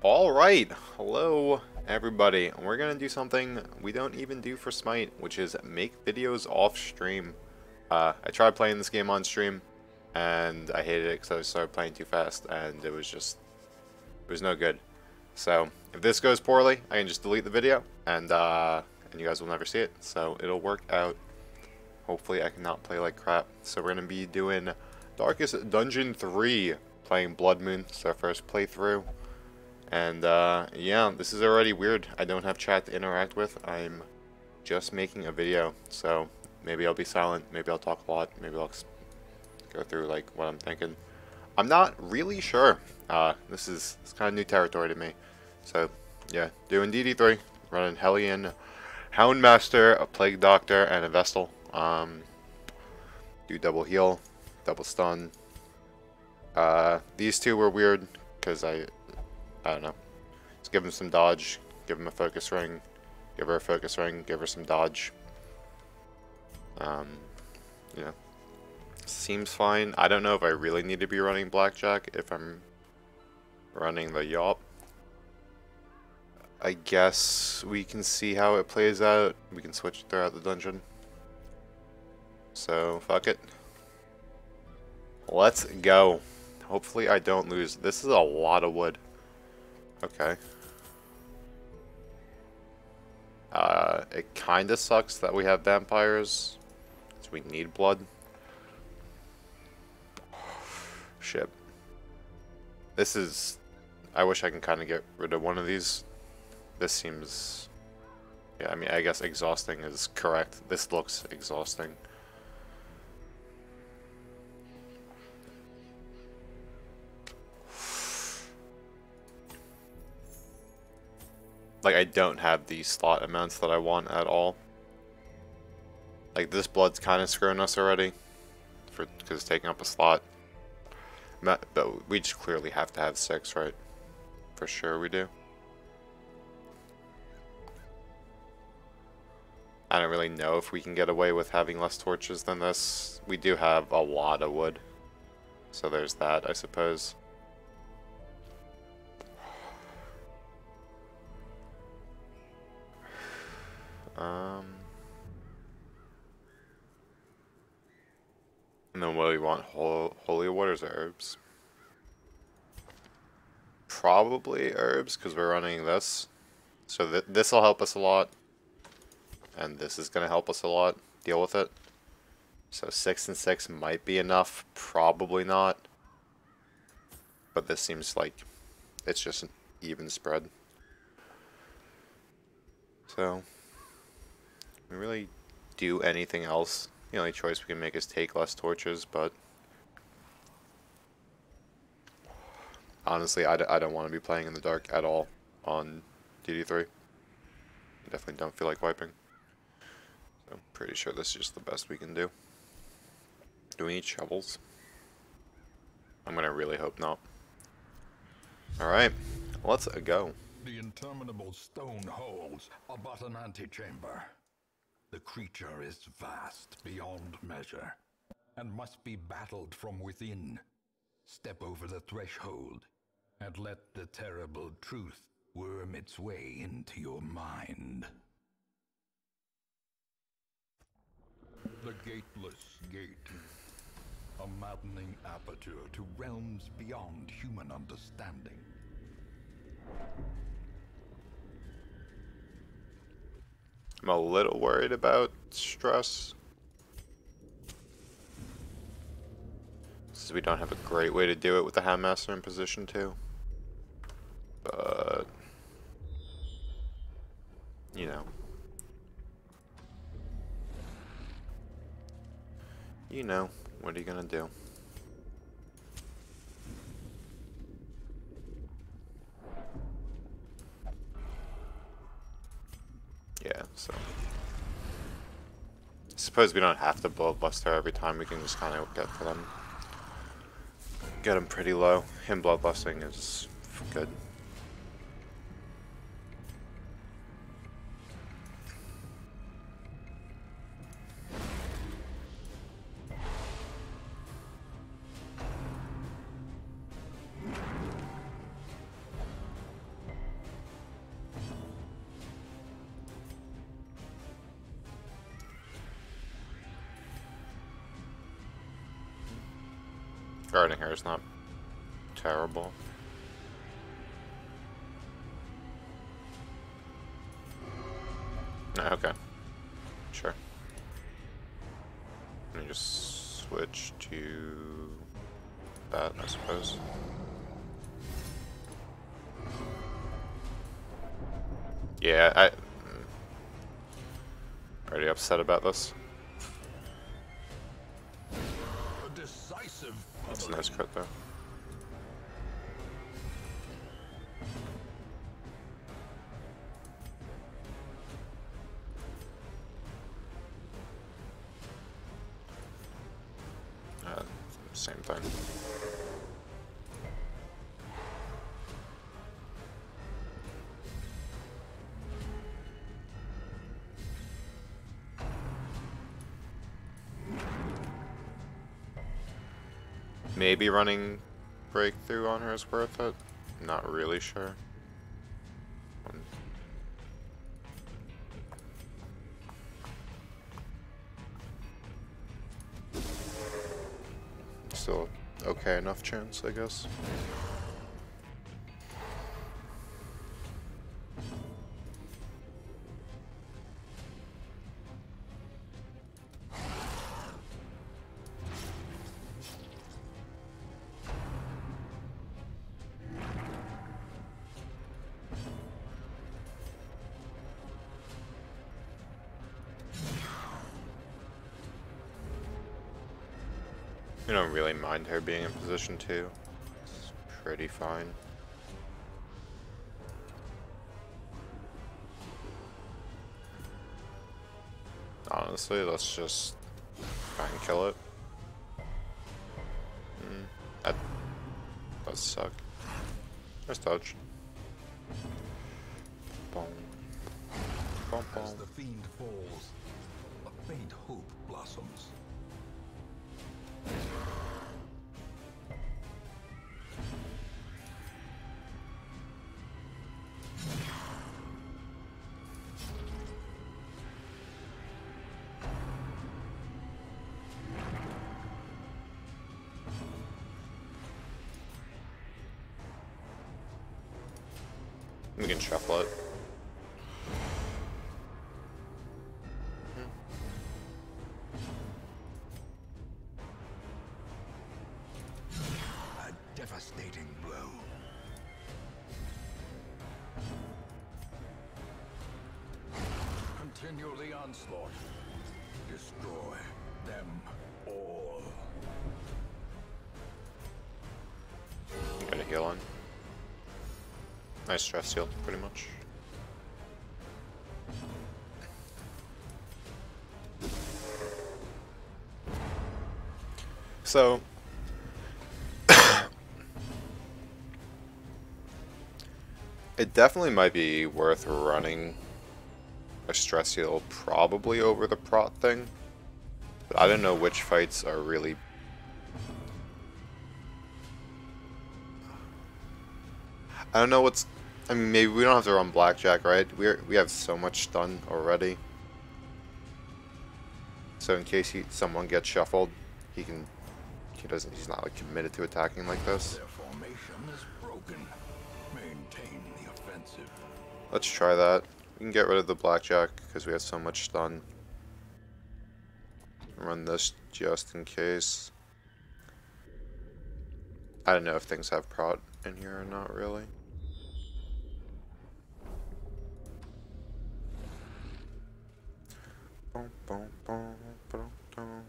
Alright, hello everybody. We're gonna do something we don't even do for Smite, which is make videos off stream. I tried playing this game on stream, and I hated it because I started playing too fast, and it was no good. So, if this goes poorly, I can just delete the video, and you guys will never see it, so it'll work out. Hopefully I cannot play like crap. So we're gonna be doing Darkest Dungeon 3, playing Bloodmoon. It's our first playthrough. And yeah, this is already weird. I don't have chat to interact with. I'm just making a video, so maybe I'll be silent, maybe I'll talk a lot, maybe I'll go through like what I'm thinking. I'm not really sure. It's kind of new territory to me. So yeah, doing DD3, running Hellion, Houndmaster, a Plague Doctor, and a Vestal. Do double heal, double stun. These two were weird because I don't know. Just give him some dodge, give him a focus ring, give her a focus ring, give her some dodge. You know, seems fine. I don't know if I really need to be running Blackjack if I'm running the Yawp. I guess we can see how it plays out. We can switch throughout the dungeon. So, fuck it. Let's go. Hopefully I don't lose. This is a lot of wood. Okay. It kinda sucks that we have vampires, so we need blood. Shit. This is... I wish I can kinda get rid of one of these. This seems... Yeah, I mean, I guess exhausting is correct. This looks exhausting. Like, I don't have the slot amounts that I want at all. Like, this blood's kind of screwing us already. Because it's taking up a slot. But we just clearly have to have 6, right? For sure we do. I don't really know if we can get away with having less torches than this. We do have a lot of wood. So there's that, I suppose. And then what do we want? Holy waters or herbs? Probably herbs, because we're running this. So this will help us a lot. And this is going to help us a lot. Deal with it. So 6 and 6 might be enough. Probably not. But this seems like it's just an even spread. So, we really do anything else. The only choice we can make is take less torches, but honestly, I don't want to be playing in the dark at all on DD3. I definitely don't feel like wiping. So I'm pretty sure this is just the best we can do. Do we need shovels? I'm gonna really hope not. Alright, let's go. The interminable stone holes are but an antechamber. The creature is vast beyond measure, and must be battled from within. Step over the threshold, and let the terrible truth worm its way into your mind. The Gateless Gate, a maddening aperture to realms beyond human understanding. I'm a little worried about stress, since we don't have a great way to do it with the Houndmaster in position 2. But you know, what are you gonna do? Yeah, so I suppose we don't have to bloodluster every time. We can just kind of get for them, get them pretty low. Him bloodlusting is good. Guarding her is not terrible. Okay. Sure. Let me just switch to that, I suppose. Yeah, I'm already upset about this. A decisive That's a nice crit though. Same thing. Maybe running breakthrough on her is worth it. Not really sure. Still okay enough chance, I guess. I don't really mind her being in position 2. It's pretty fine. Honestly, let's just try and kill it. That does suck. Nice dodge. Boom. Boom, boom. As the fiend falls, a faint hope blossoms. We can shuffle it. A devastating blow. Continue the onslaught. Destroy them all. Got a heal on. Nice stress heal, pretty much. So, it definitely might be worth running a stress heal probably over the prot thing, but I don't know which fights are really... I don't know what's... I mean, maybe we don't have to run blackjack, right? We have so much stun already. So in case someone gets shuffled, he's not like committed to attacking like this. Their formation is broken. Maintain the offensive. Let's try that. We can get rid of the blackjack because we have so much stun. Run this just in case. I don't know if things have prot in here or not really. Boom, boom, boom, boom, boom.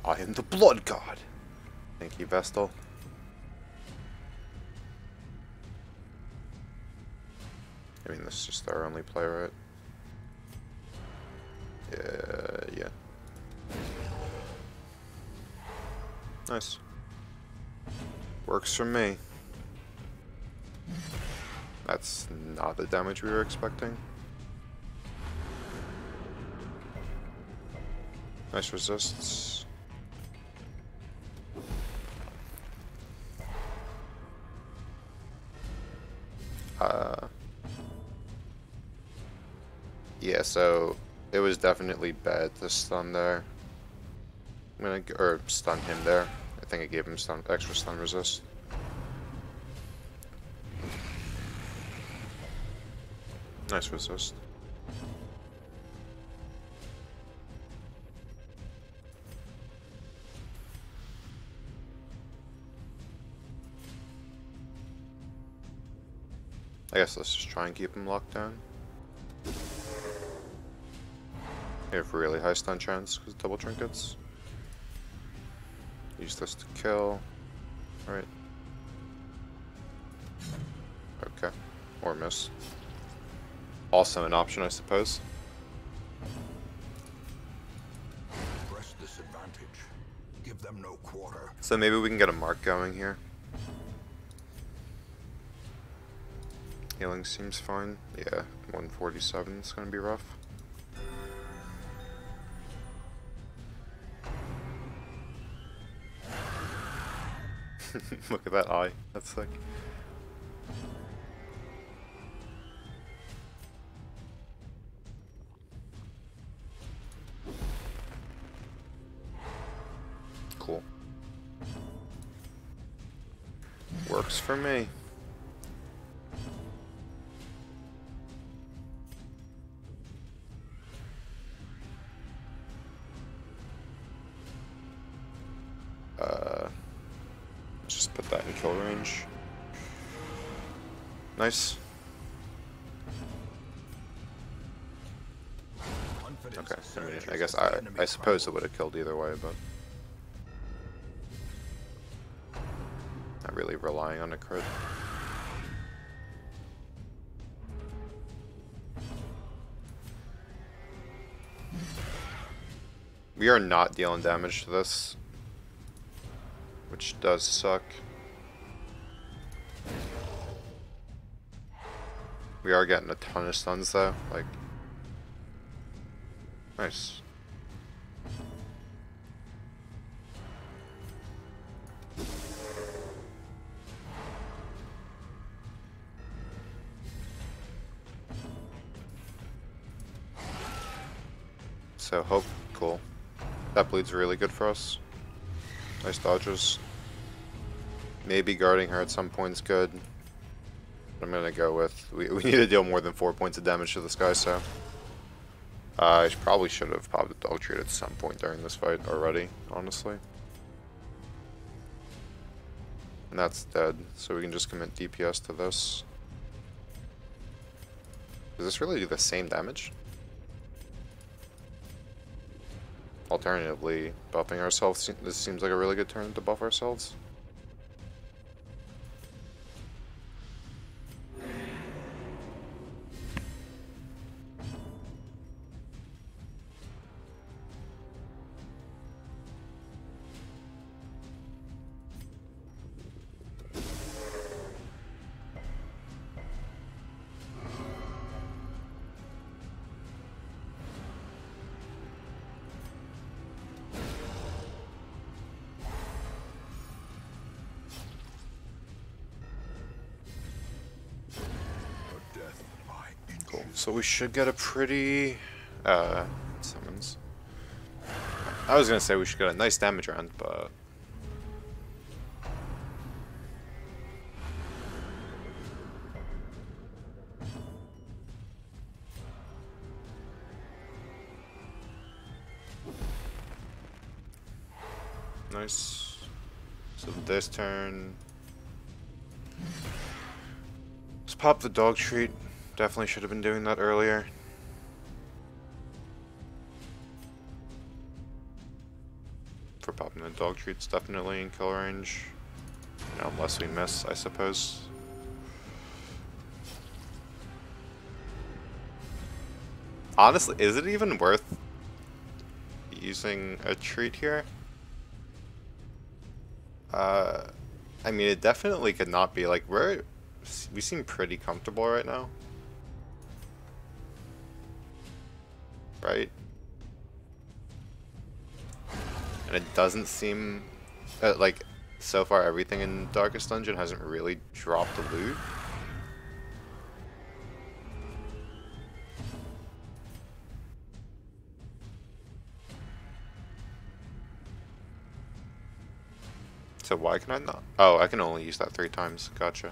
I am the Blood God. Thank you, Vestal. I mean, this is just our only play, right? Yeah. Nice. Works for me. that's not the damage we were expecting. Nice resists. Yeah, so it was definitely bad to stun there. Or stun him there. I think I gave him extra stun resist. Nice resist. I guess let's just try and keep him locked down. We have really high stun chance because double trinkets. Use this to kill. Alright. Okay. Or miss. Also an option, I suppose. Press this advantage. Give them no quarter. So maybe we can get a mark going here. Healing seems fine. Yeah, 147 is gonna be rough. Look at that eye. That's sick. Cool. Works for me. Just put that in kill range. Nice. Okay, I mean, I guess I suppose it would have killed either way, but not really relying on a crit. We are not dealing damage to this, which does suck. We are getting a ton of stuns though, like, nice. So hope, cool. That bleed's really good for us. Nice dodges. Maybe guarding her at some point's good. I'm gonna go with, we need to deal more than 4 points of damage to this guy, so I probably should have popped a dog treat at some point during this fight already, honestly. And that's dead, so we can just commit DPS to this. Does this really do the same damage? Alternatively, buffing ourselves, this seems like a really good turn to buff ourselves. Cool. So we should get a pretty summons. I was gonna say we should get a nice damage round, but nice. So this turn, let's pop the dog treat. Definitely should have been doing that earlier. For popping the dog treats, definitely in kill range. You know, unless we miss, I suppose. Honestly, is it even worth using a treat here? I mean, it definitely could not be. Like, we're we seem pretty comfortable right now. Right? And it doesn't seem like so far everything in Darkest Dungeon hasn't really dropped the loot. So why can I not? Oh, I can only use that 3 times. Gotcha.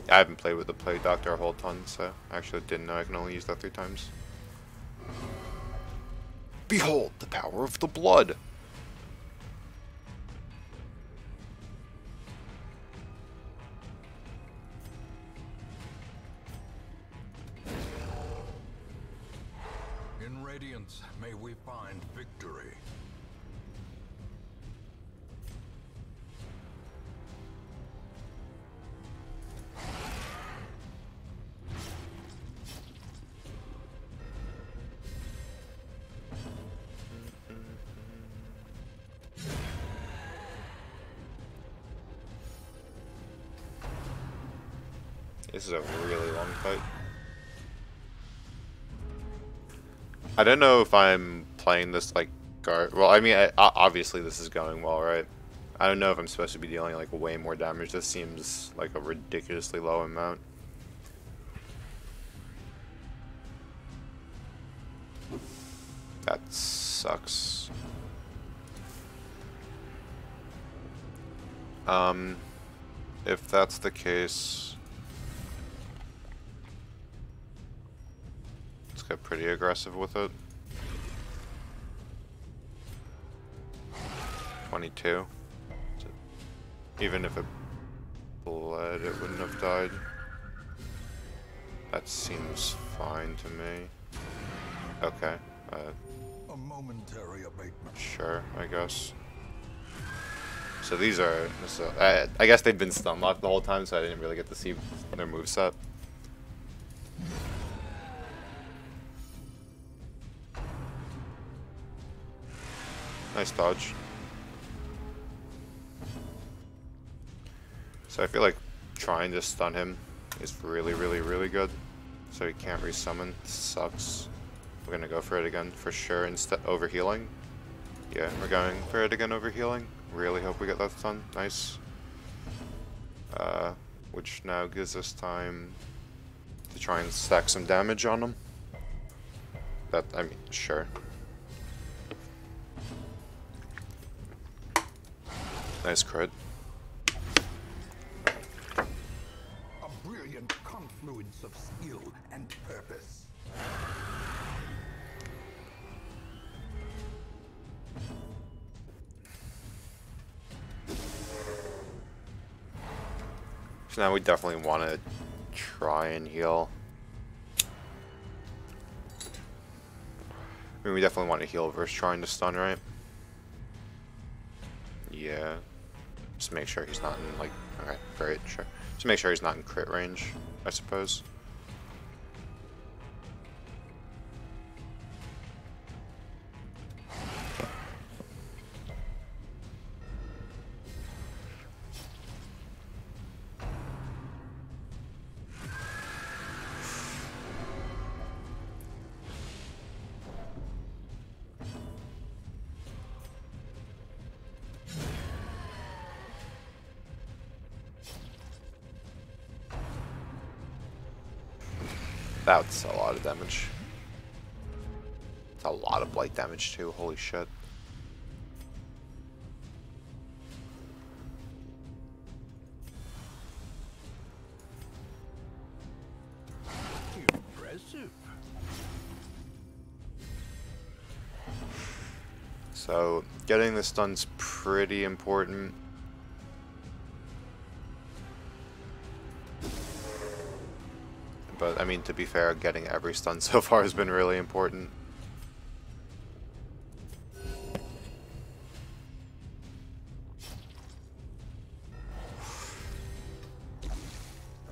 I haven't played with the Plague Doctor a whole ton, so I actually didn't know I can only use that 3 times. Behold the power of the blood! In Radiance, may we find victory. This is a really long fight. I don't know if I'm playing this like guard. Well, I mean, obviously this is going well, right? I don't know if I'm supposed to be dealing like way more damage. This seems like a ridiculously low amount. That sucks. If that's the case, let's get pretty aggressive with it. 22. Even if it bled, it wouldn't have died. That seems fine to me. Okay. A momentary abatement. Sure, I guess. So these are, I guess they've been stun locked the whole time, so I didn't really get to see their moveset. Nice dodge. So I feel like trying to stun him is really, really, really good. So he can't resummon. Sucks. We're gonna go for it again for sure instead over healing. Yeah, we're going for it again over healing. Really hope we get that stun. Nice. Which now gives us time to try and stack some damage on him. That, I mean, sure. Nice crit. A brilliant confluence of skill and purpose. So now we definitely want to try and heal. I mean, we definitely want to heal versus trying to stun, right? Yeah. Just make sure he's not in, like, okay, great, sure. Just make sure he's not in crit range, I suppose. That's a lot of damage. It's a lot of blight damage too, holy shit. Impressive. So, getting the stun's pretty important. But, I mean, to be fair, getting every stun so far has been really important.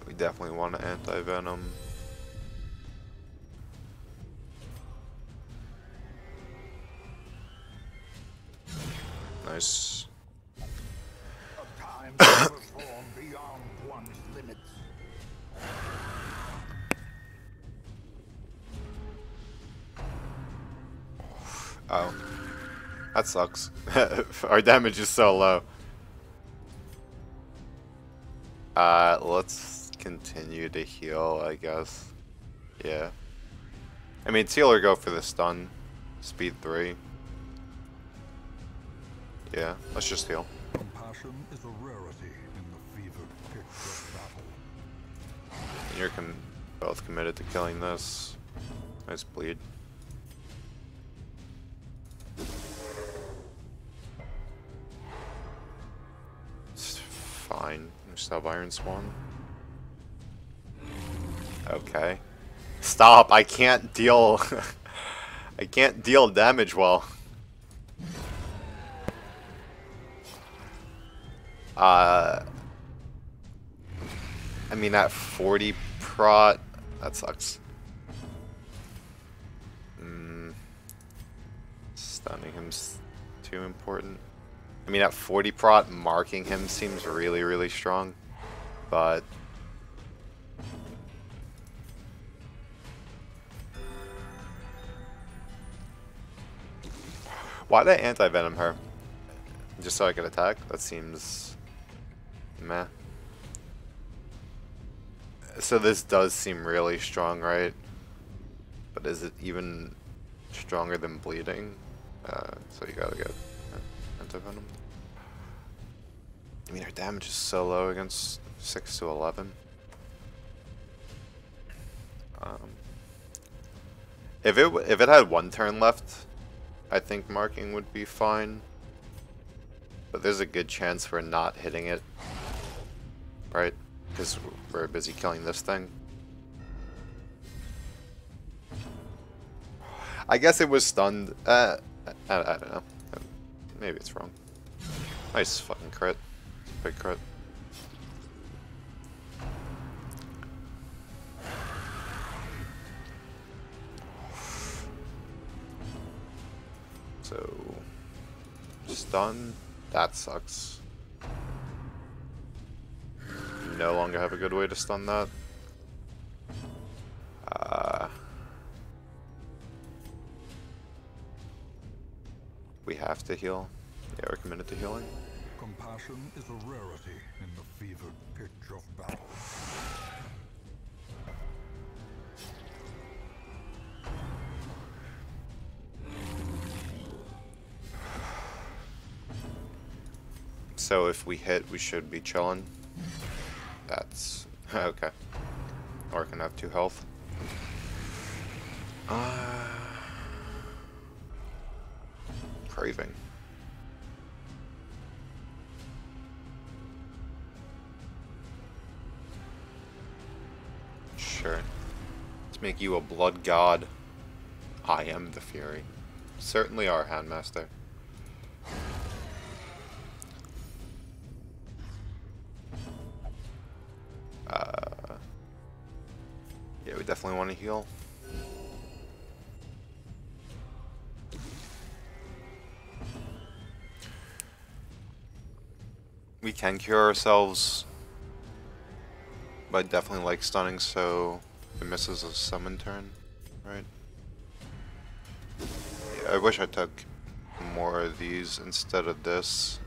We definitely want to anti-venom. Nice. A time to perform beyond one's Oh. That sucks. Our damage is so low. Let's continue to heal, I guess. Yeah. I mean, heal or go for the stun. Speed 3. Yeah, let's just heal. Compassion is a rarity in the fevered pitch of battle. And you're both committed to killing this. Nice bleed. It's fine. We still have Iron Swan. Okay. Stop! I can't deal. I can't deal damage well. I mean, at 40 prot, that sucks. Stunning him's too important. I mean, at 40 prot, marking him seems really, really strong, but why did I anti-venom her? Just so I could attack? That seems meh. So this does seem really strong, right? But is it even stronger than bleeding? So you gotta get anti-venom. I mean, her damage is so low against 6 to 11. If it had one turn left, I think marking would be fine. But there's a good chance we're not hitting it, right? Because we're busy killing this thing. I guess it was stunned. I don't know. Maybe it's wrong. Nice fucking crit. Big crit. So, stun. That sucks. No longer have a good way to stun that. We have to heal. Yeah, we're committed to healing. Compassion is a rarity in the fevered pitch of battle. So if we hit, we should be chilling. That's okay. Or can have 2 health. Craving. Sure. Let's make you a blood god. I am the Fury. Certainly our Handmaster. Yeah, we definitely want to heal. We can cure ourselves, but I definitely like stunning, so it misses a summon turn, right? Yeah, I wish I took more of these instead of this.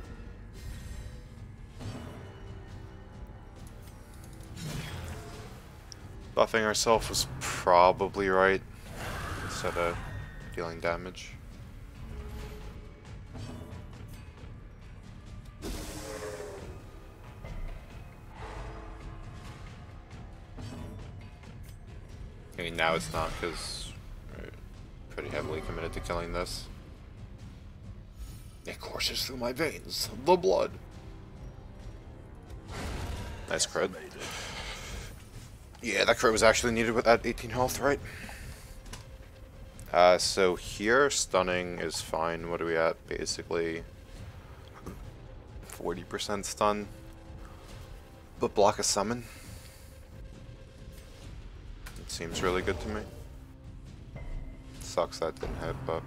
Buffing ourselves was probably right instead of dealing damage. I mean, now it's not because we're pretty heavily committed to killing this. It courses through my veins, the blood. Nice crit. Yeah, that crit was actually needed with that 18 health, right? So here, stunning is fine. What are we at? Basically 40% stun. But block a summon. It seems really good to me. Sucks that didn't hit, but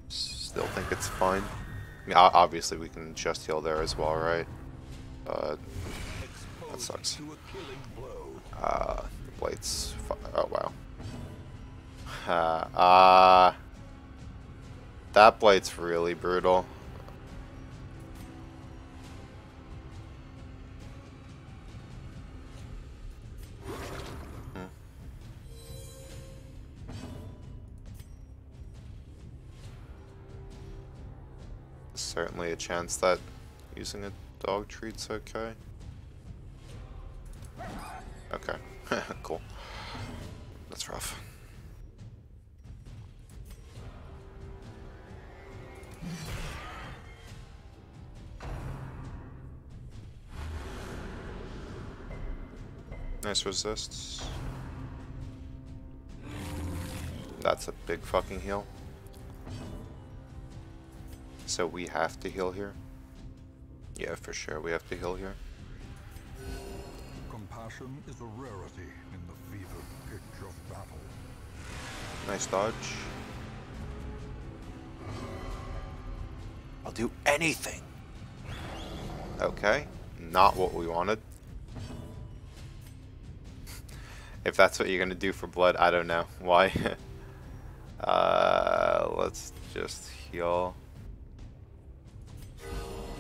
still think it's fine. I mean, obviously we can just heal there as well, right? But that sucks. Blades. Oh wow. That blight's really brutal. Certainly a chance that using a dog treat's okay. Okay, cool. That's rough. Nice resists. That's a big fucking heal. So we have to heal here? Yeah, for sure we have to heal here. Compassion is a rarity in the fevered pitch of battle. Nice dodge. I'll do anything! Okay, not what we wanted. If that's what you're gonna do for blood, I don't know. Why? Let's just heal.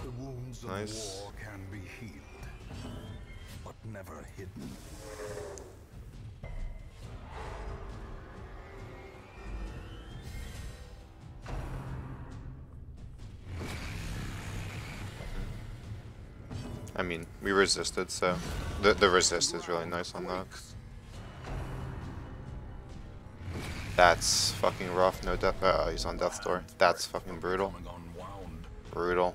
The wounds of war can be healed, but never hidden. I mean, we resisted, so the resist is really nice on that. That's fucking rough. No death. He's on death's door. That's fucking brutal. Brutal.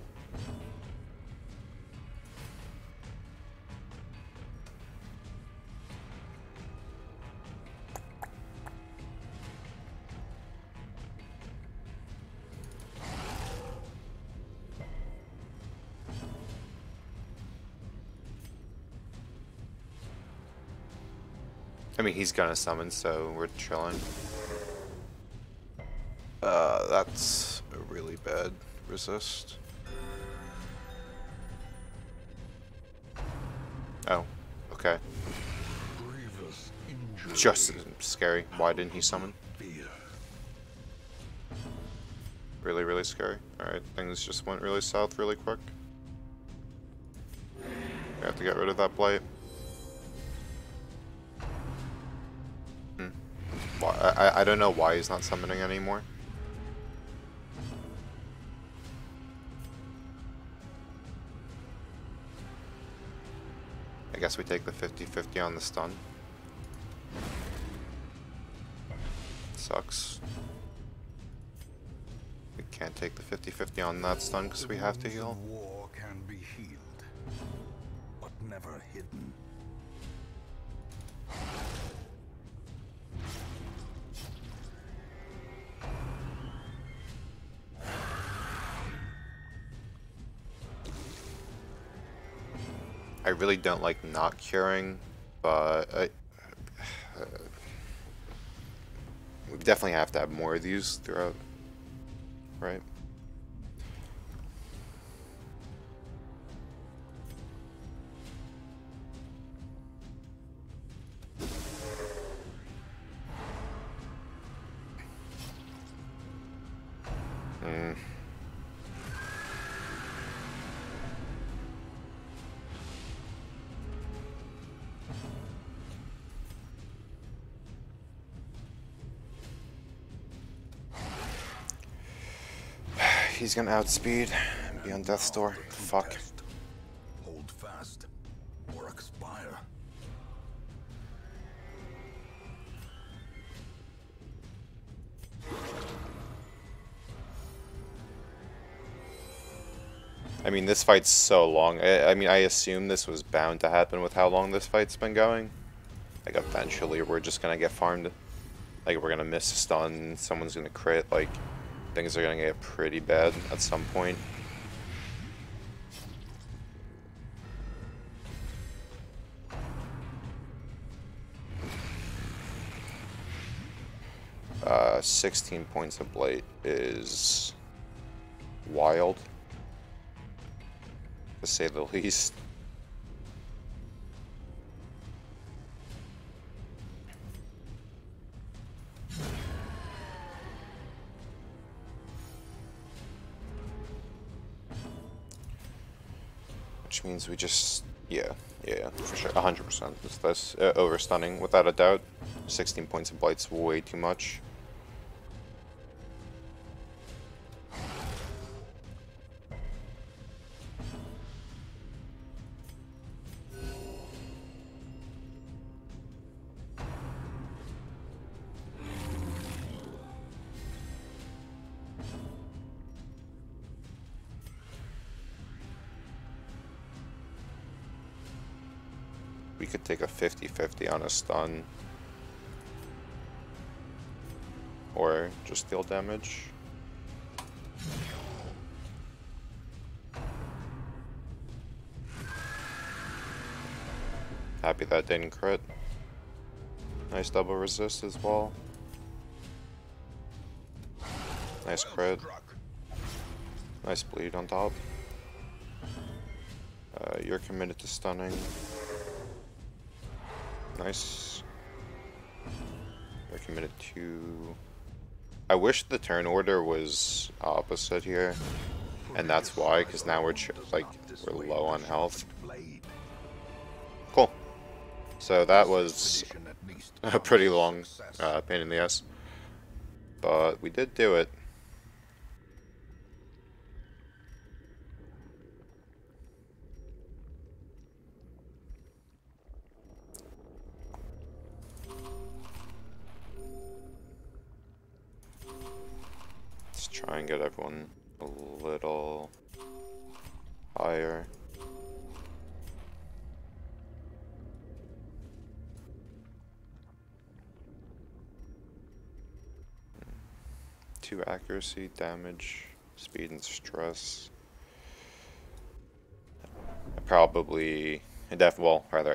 I mean, he's gonna summon, so we're chilling. That's a really bad resist. Oh, okay. Just scary. Why didn't he summon? Really, really scary. Alright, things just went really south really quick. We have to get rid of that blight. I don't know why he's not summoning anymore. I guess we take the 50-50 on the stun. Sucks. We can't take the 50-50 on that stun because we have to heal. War can be healed, but never hidden. I really don't like not curing, but we definitely have to have more of these throughout, right? He's gonna outspeed and be on death's door. Fuck. Hold fast or expire. I mean, this fight's so long. I mean, I assume this was bound to happen with how long this fight's been going. Like, eventually we're just gonna get farmed. Like, we're gonna miss a stun, someone's gonna crit, like, things are gonna get pretty bad at some point. Uh, 16 points of blight is wild, to say the least. Which means we just, yeah, for sure, 100%. It's this over stunning, without a doubt. 16 points of blight's way too much. We could take a 50-50 on a stun. Or just deal damage. Happy that didn't crit. Nice double resist as well. Nice crit. Nice bleed on top. You're committed to stunning. Nice. You're committed to... I wish the turn order was opposite here. And that's why, because now we're low on health. Cool. So that was a pretty long pain in the ass. But we did do it. Let's try and get everyone a little higher. Two accuracy, damage, speed, and stress. I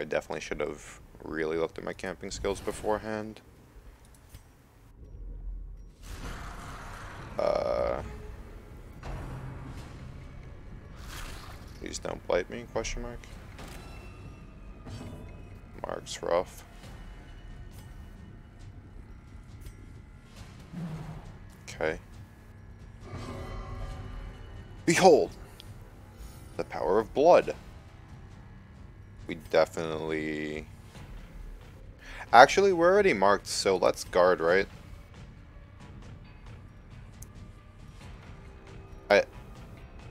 definitely should have really looked at my camping skills beforehand. Please don't blight me, question mark. Mark's rough. Okay. Behold! The power of blood. We definitely... Actually, we're already marked, so let's guard, right?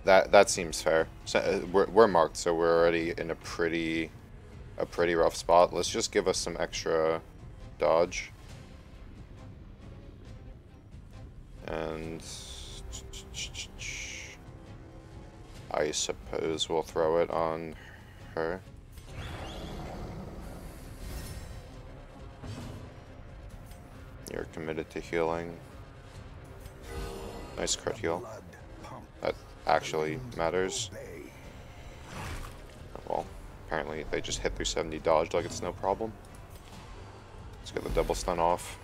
That seems fair. So, we're marked, so we're already in a pretty rough spot. Let's just give us some extra dodge. And I suppose we'll throw it on her. You're committed to healing. Nice crit heal. That actually matters. Well, apparently they just hit through 70 dodge like it's no problem. Let's get the double stun off.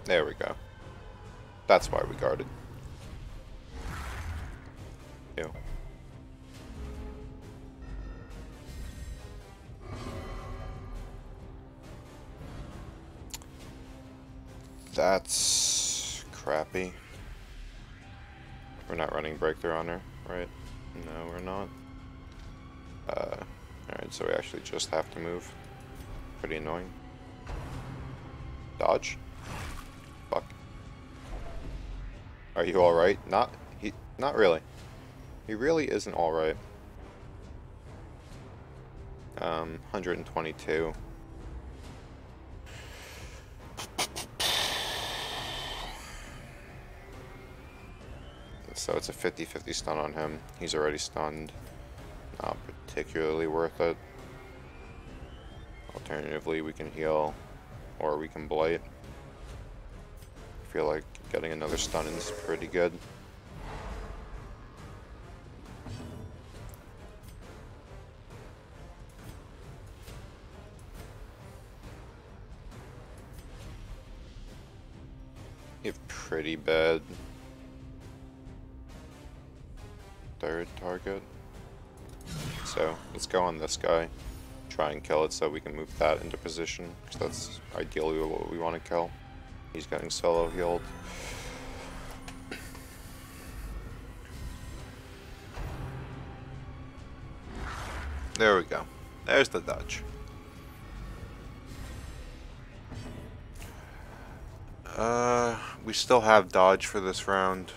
There we go. That's why we guarded. Ew. That's crappy. We're not running breakthrough on her, right? No, we're not. Alright, so we actually just have to move. Pretty annoying. Dodge. Fuck. Are you alright? Not really. He really isn't alright. 122. So it's a 50-50 stun on him. He's already stunned. Not particularly worth it. Alternatively, we can heal, or we can blight. I feel like getting another stun is pretty good. You have pretty bad third target. So let's go on this guy. Try and kill it so we can move that into position, because that's ideally what we want to kill. He's getting solo healed. There we go. There's the dodge. We still have dodge for this round.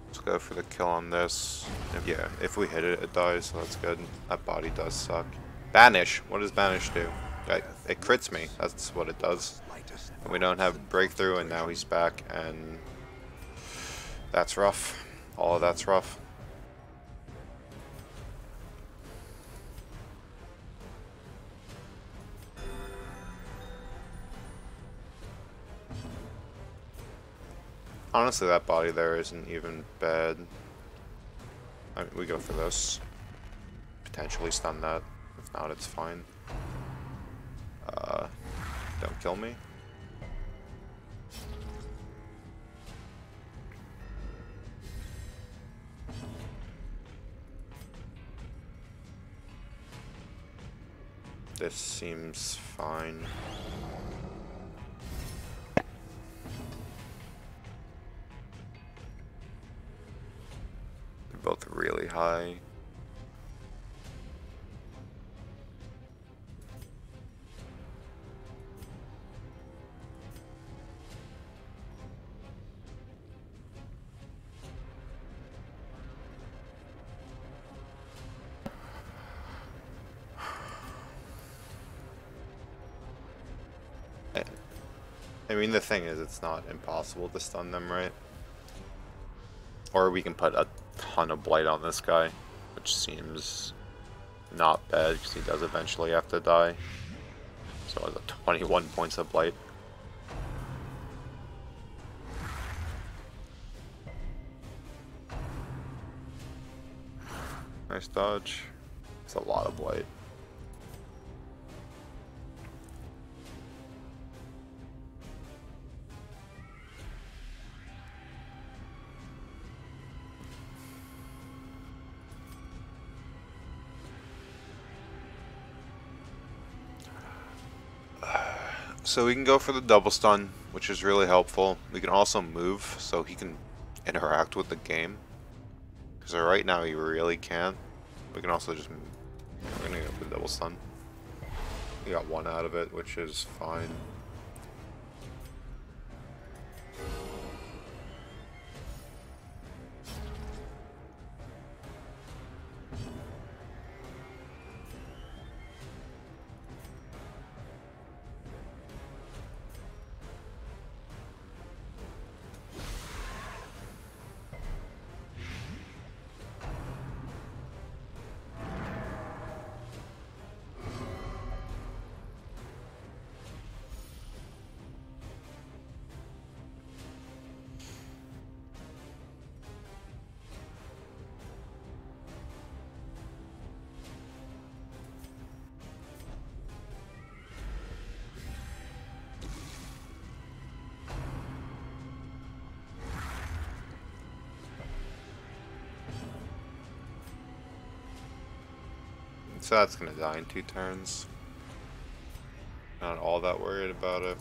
Let's go for the kill on this. Yeah, if we hit it, it dies, so that's good. That body does suck. Banish. What does Banish do? It crits me. That's what it does. And we don't have breakthrough, and now he's back, and that's rough. All of that's rough. Honestly, that body there isn't even bad. I mean, we go for this. Potentially stun that. If not, it's fine. Don't kill me. This seems fine. They're both really high. I mean, the thing is, it's not impossible to stun them, right? Or we can put a ton of blight on this guy, which seems not bad because he does eventually have to die. So it's a 21 points of blight. Nice dodge. It's a lot of blight. So we can go for the double stun, which is really helpful. We can also move so he can interact with the game. Because right now he really can't. We can also just move. We're gonna go for the double stun. We got one out of it, which is fine. So that's gonna die in 2 turns. Not all that worried about it.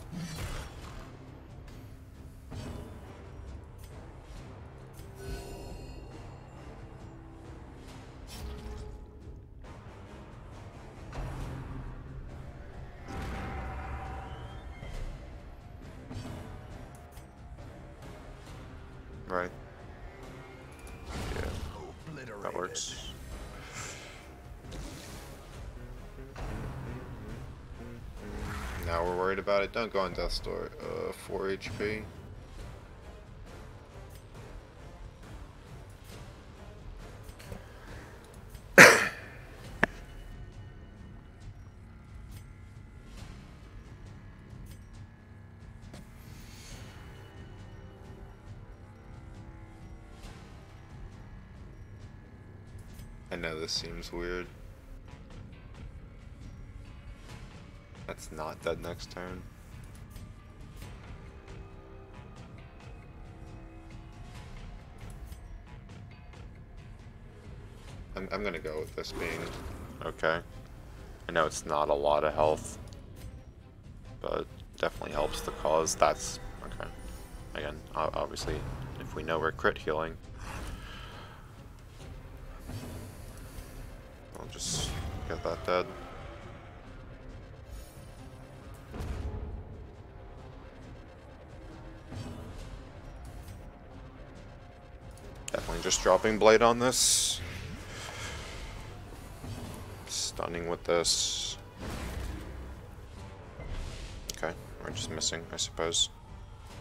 Right. Yeah. That works. Now we're worried about it. Don't go on Death's Door. 4 HP. I know this seems weird. That's not dead next turn. I'm gonna go with this being okay. I know it's not a lot of health, but definitely helps the cause. That's okay. Again, obviously, if we know we're crit healing, Get that dead. Definitely just dropping Blight on this. Stunning with this. Okay, we're just missing, I suppose.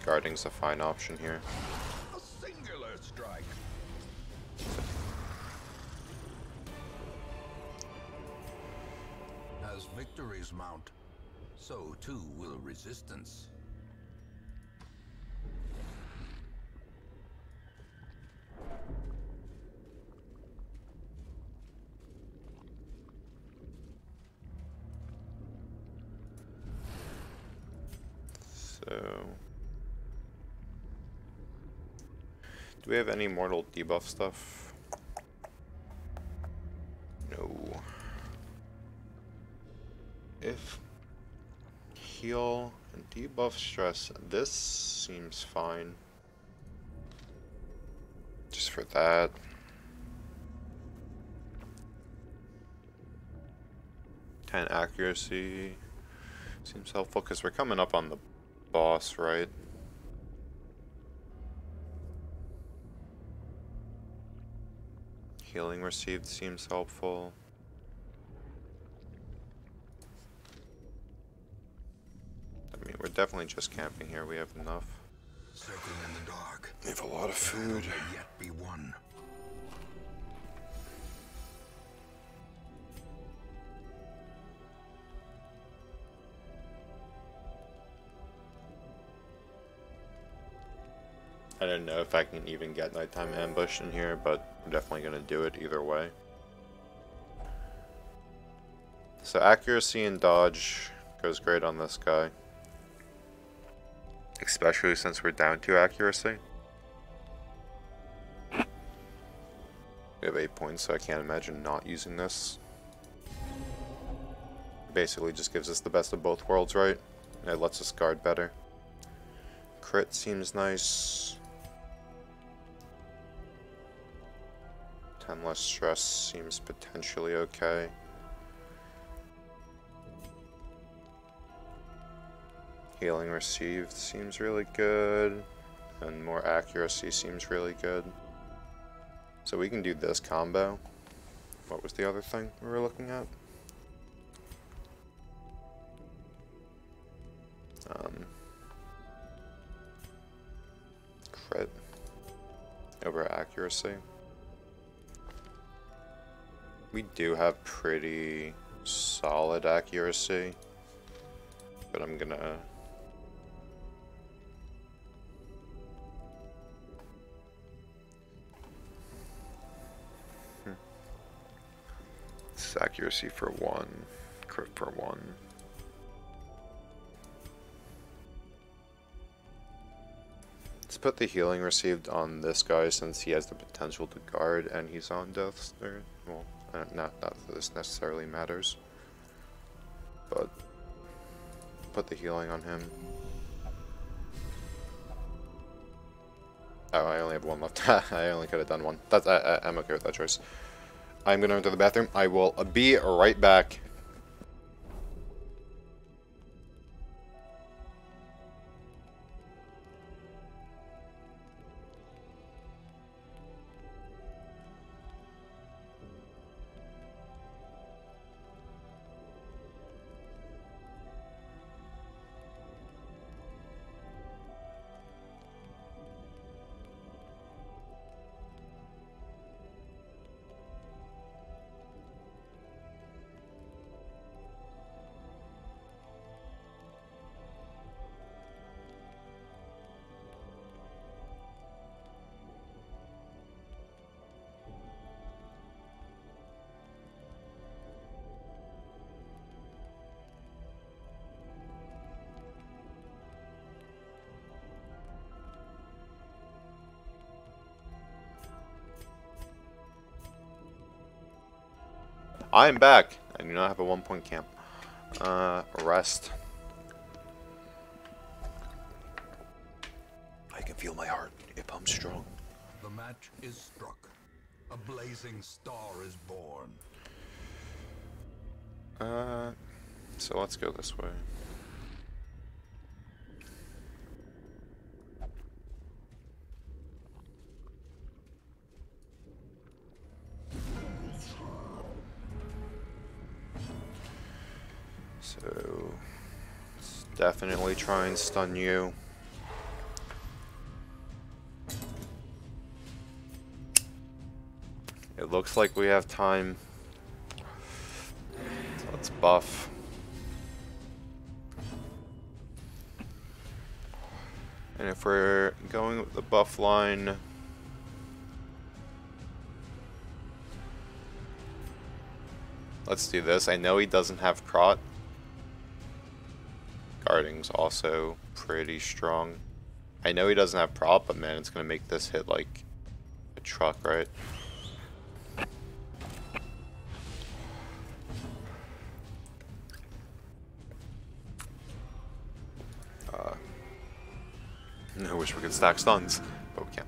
Guarding's a fine option here. A singular strike. As victories mount, so too will resistance. So, do we have any mortal debuff stuff? No. If heal and debuff stress, this seems fine. Just for that. And accuracy seems helpful because we're coming up on the boss, right? Healing received seems helpful. I mean, we're definitely just camping here. We have enough. Circling in the dark. We have a lot of food. May yet be won. I don't know if I can even get nighttime ambush in here, but I'm definitely going to do it either way. So accuracy and dodge goes great on this guy. Especially since we're down to accuracy. We have 8 points, so I can't imagine not using this. Basically just gives us the best of both worlds, right? It lets us guard better. Crit seems nice. 10 less stress seems potentially okay. Healing received seems really good. And more accuracy seems really good. So we can do this combo. What was the other thing we were looking at? Crit over accuracy. We do have pretty solid accuracy, but I'm gonna This is accuracy for 1, crit for 1. Let's put the healing received on this guy since he has the potential to guard and he's on death's there. Well, not that this necessarily matters, but put the healing on him. Oh, I only have 1 left. I only could have done 1. That's I'm okay with that choice. I'm gonna enter the bathroom. I will be right back. I am back. I do not have a 1-point camp. Rest. I can feel my heart if I'm strong. The match is struck. A blazing star is born. So let's go this way. So, let's definitely try and stun you. It looks like we have time. So let's buff. And if we're going with the buff line, let's do this. I know he doesn't have prot. Guarding's also pretty strong. I know he doesn't have prot, but man, it's gonna make this hit like a truck, right? I wish we could stack stuns, but we can't.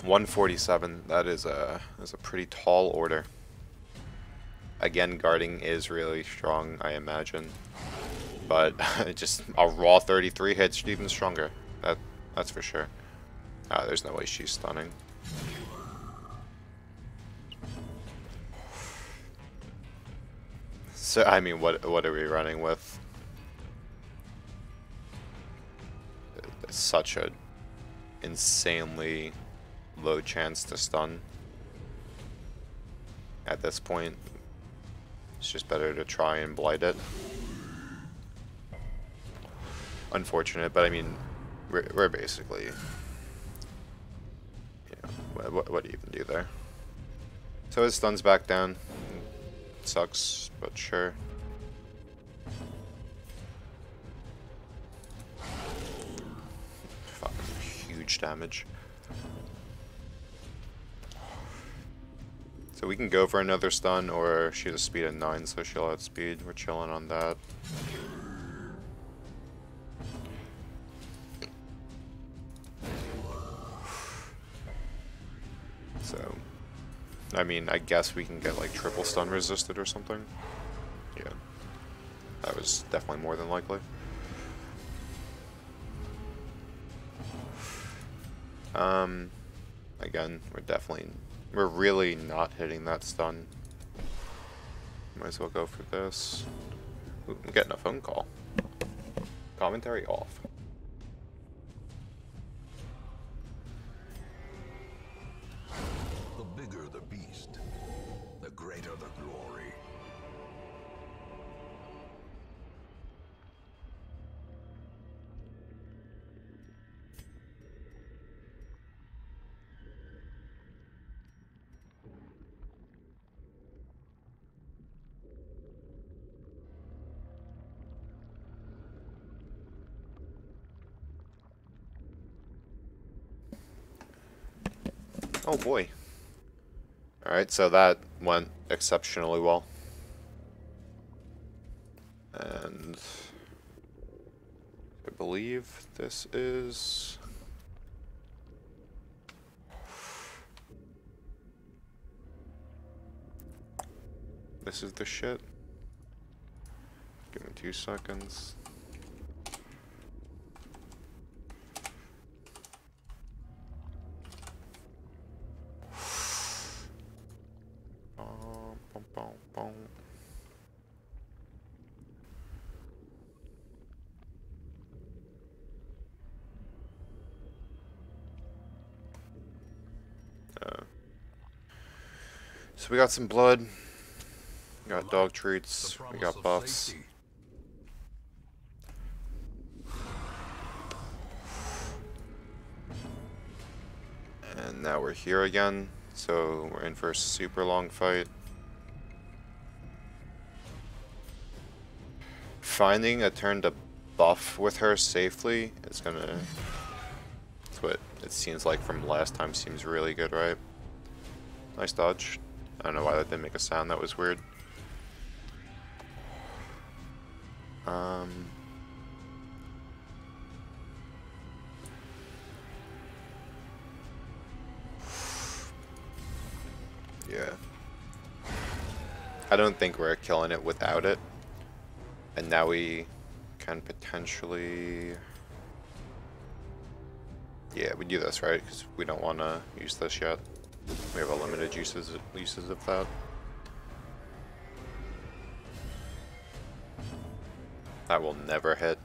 147. That is a pretty tall order. Again, guarding is really strong, I imagine, but just a raw 33 hits even stronger. That's for sure. There's no way she's stunning. So I mean, what are we running with? It's such a insanely low chance to stun. At this point, it's just better to try and blight it. Unfortunate, but I mean, we're basically, you know, what do you even do there? So his stun's back down. Sucks, but sure. Fucking huge damage. So we can go for another stun, or she has a speed of 9, so she'll outspeed. We're chilling on that. So, I mean, I guess we can get like triple stun resisted or something. Yeah, that was definitely more than likely. Again, we're really not hitting that stun. Might as well go for this. Ooh, I'm getting a phone call. Commentary off. The bigger the beast, the greater the glory. Oh boy. Alright, so that went exceptionally well. And I believe this is... This is the shit. Give me 2 seconds. So we got some blood, we got dog treats, we got buffs. And now we're here again, so we're in for a super long fight. Finding a turn to buff with her safely is gonna... That's what it seems like from last time, seems really good, right? Nice dodge. I don't know why that didn't make a sound, that was weird. Yeah. I don't think we're killing it without it. And now we can potentially... Yeah, we do this, right? Because we don't want to use this yet. We have a limited uses of that. That will never hit.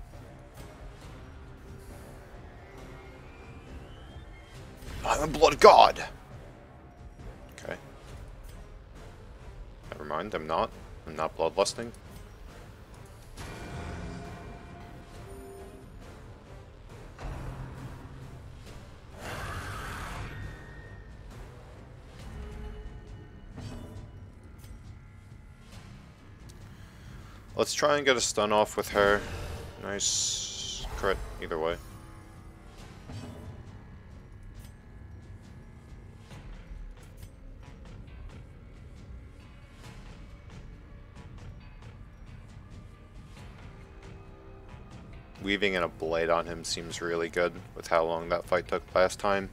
I'm a blood god! Okay. Never mind, I'm not. I'm not bloodlusting. Let's try and get a stun off with her. Nice crit, either way. Weaving in a blade on him seems really good with how long that fight took last time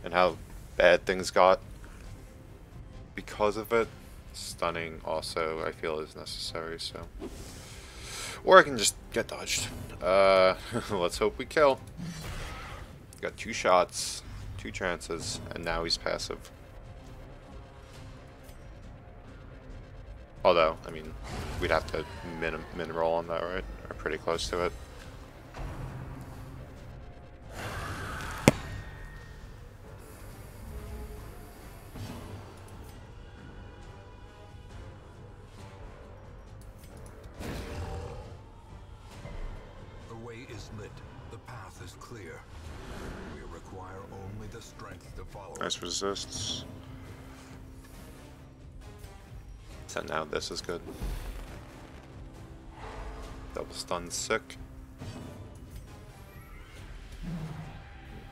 and how bad things got because of it. Stunning also I feel is necessary, so. Or I can just get dodged. Let's hope we kill. Got 2 shots, 2 chances, and now he's passive. Although, I mean, we'd have to min roll on that, right? Or pretty close to it. Clear. We require only the strength to follow. Nice resists. So now this is good. Double stun sick.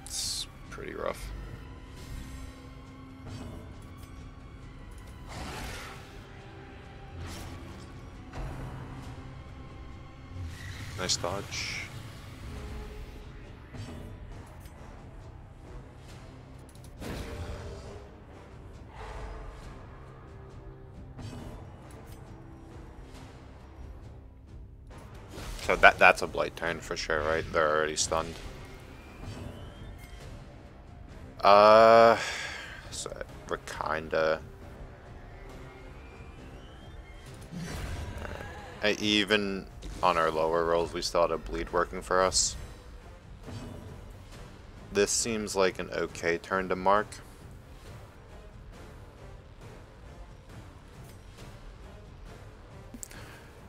It's pretty rough. Nice dodge. So that's a blight turn for sure, right? They're already stunned. So we're kinda... even on our lower rolls, we still had a bleed working for us. This seems like an okay turn to mark.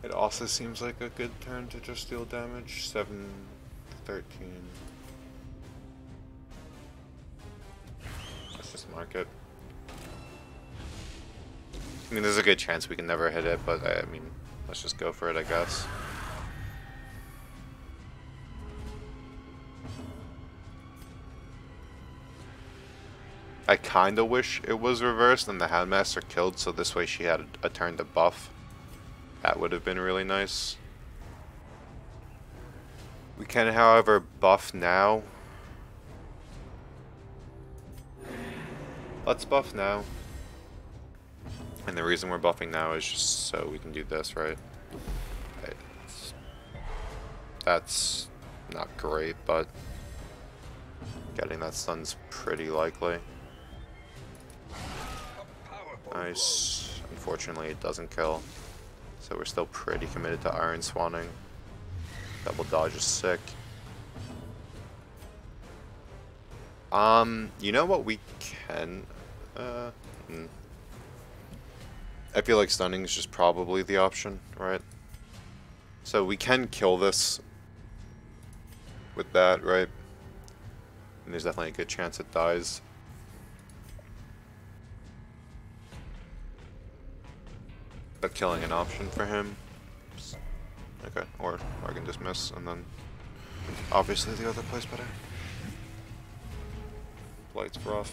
It also seems like a good turn to just deal damage. 7, 13. Let's just mark it. I mean, there's a good chance we can never hit it, but I mean, let's just go for it, I guess. I kinda wish it was reversed and the Handmaster killed, so this way she had a turn to buff. That would have been really nice. We can, however, buff now. Let's buff now. And the reason we're buffing now is just so we can do this, right? That's not great, but getting that stun's pretty likely. Nice. Unfortunately, it doesn't kill. So we're still pretty committed to Iron Swanning. Double dodge is sick. You know what we can... I feel like stunning is just probably the option, right? So we can kill this with that, right? And there's definitely a good chance it dies. But killing an option for him. Okay, or I can just miss, and then obviously the other plays better. Blight's rough.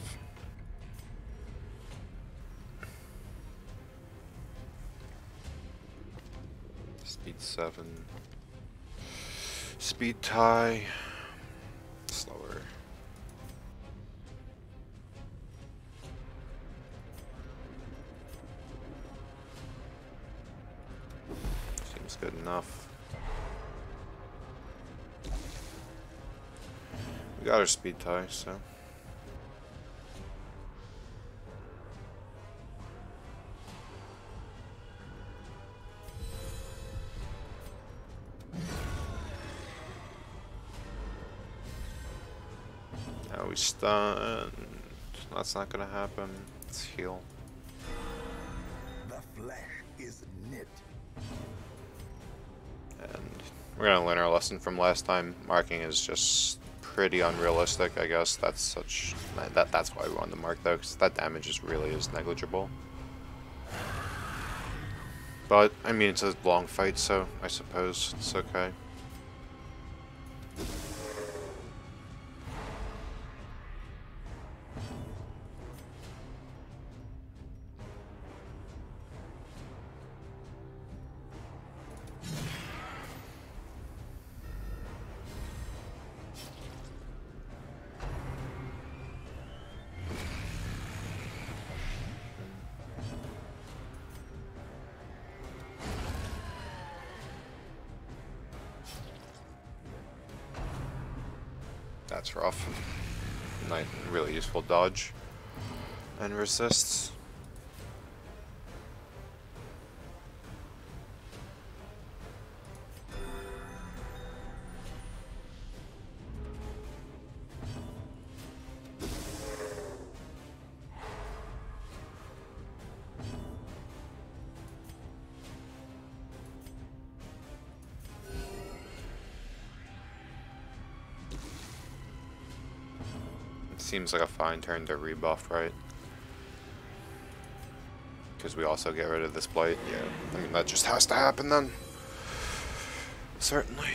Speed 7. Speed tie. Slower. That's good enough. We got our speed tie, so. Now we stun. That's not gonna happen. Let's heal. The flesh is knit. And we're gonna learn our lesson from last time. Marking is just pretty unrealistic, I guess. That's why we wanted to mark though, because that damage really is negligible. But I mean, it's a long fight, so I suppose it's okay. That's rough. Nice, really useful dodge and resists. Seems like a fine turn to rebuff, right? Because we also get rid of this blight. Yeah, I mean that just has to happen then. Certainly.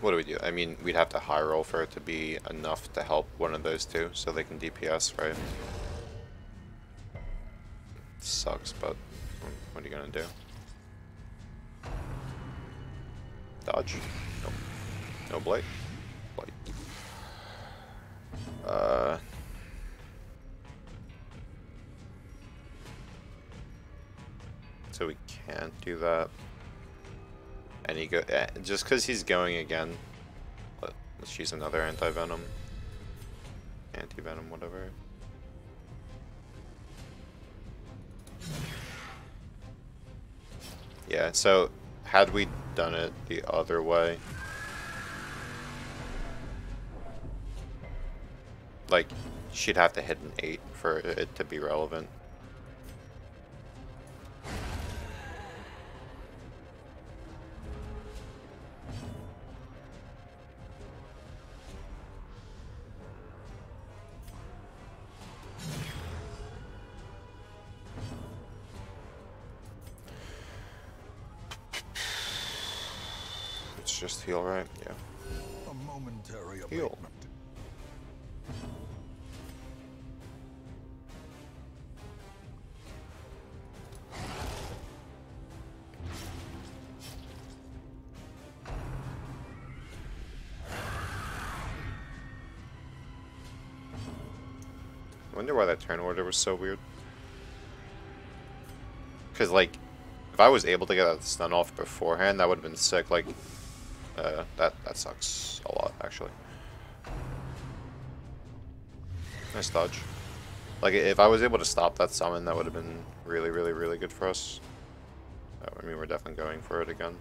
What do we do? I mean, we'd have to high roll for it to be enough to help one of those two, so they can DPS, right? Sucks, but what are you gonna do? Dodge? Nope. No blight? Blight. So we can't do that. And he go just because he's going again. Let's use another anti-venom. Anti-venom, whatever. Yeah, so had we done it the other way, like she'd have to hit an 8 for it to be relevant. Just heal, right? Yeah. A momentary Heal. abatement. I wonder why that turn order was so weird. Because, like, if I was able to get that stun off beforehand, that would have been sick. Like, that sucks a lot, actually. Nice dodge. Like, if I was able to stop that summon, that would have been really, really, really good for us. I mean, we're definitely going for it again.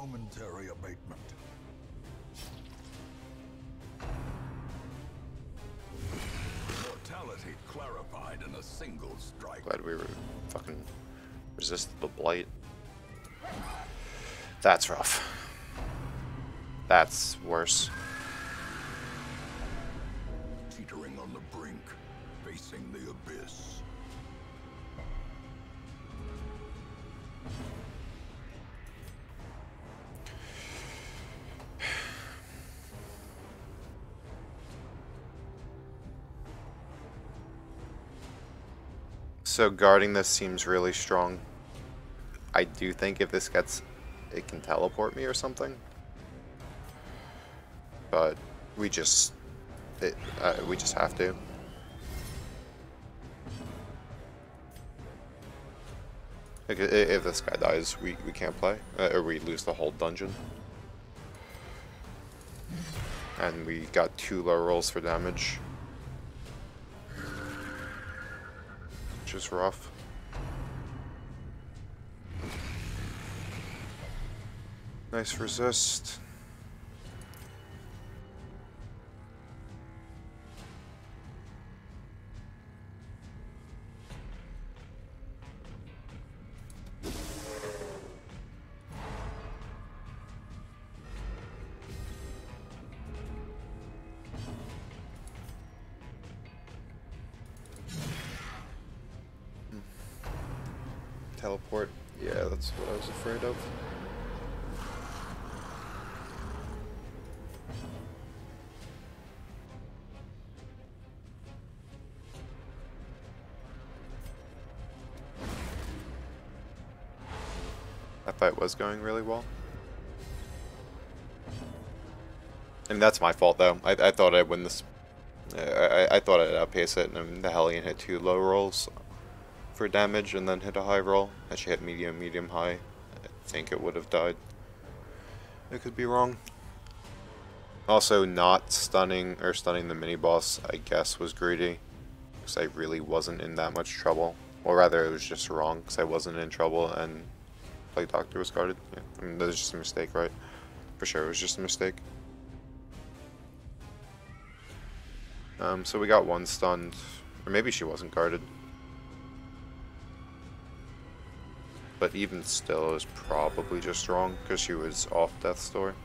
momentary abatement. Mortality clarified in a single strike. Glad we were fucking resisted the blight. That's rough. That's worse. Teetering on the brink, facing the abyss. So guarding this seems really strong. I do think if this gets, it can teleport me or something. But we just have to. Like, if this guy dies, we can't play, or we lose the whole dungeon. And we got 2 low rolls for damage, which is rough. Nice resist. Teleport. Yeah, that's what I was afraid of. That fight was going really well. And that's my fault, though. I thought I'd win this. I thought I'd outpace it, and the Hellion hit 2 low rolls for damage and then hit a high roll. Had she hit medium, medium, high, I think it would have died. I could be wrong. Also, not stunning the mini boss, I guess, was greedy, because I really wasn't in that much trouble. Or rather, it was just wrong, because I wasn't in trouble and Plague Doctor was guarded. Yeah, I mean, that was just a mistake, right? For sure, it was just a mistake. So we got 1 stunned, or maybe she wasn't guarded. But even still, it was probably just wrong, because she was off Death's Door.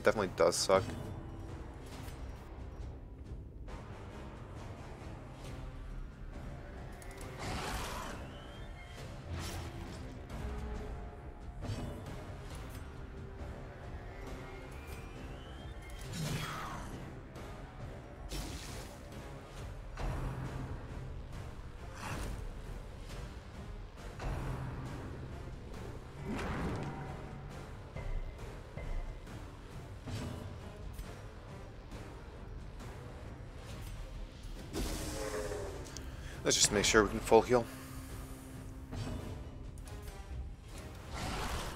Definitely does suck. Let's just make sure we can full heal.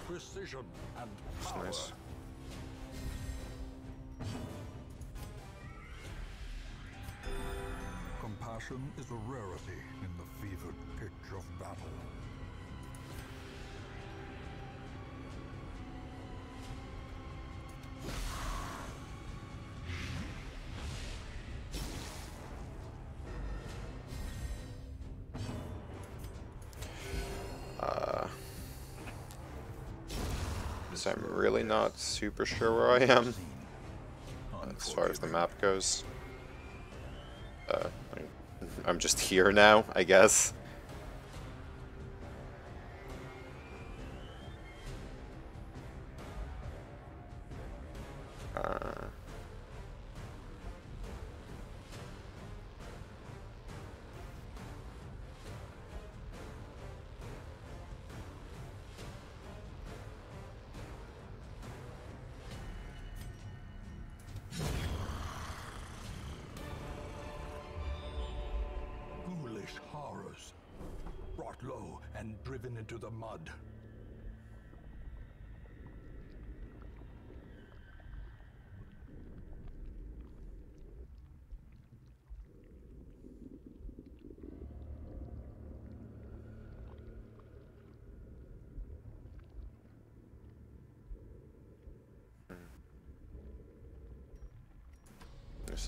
Precision and That's power. nice. Compassion is a rarity in the fevered pitch of battle. So I'm really not super sure where I am as far as the map goes. I'm just here now, I guess. Ghoulish horrors, brought low and driven into the mud.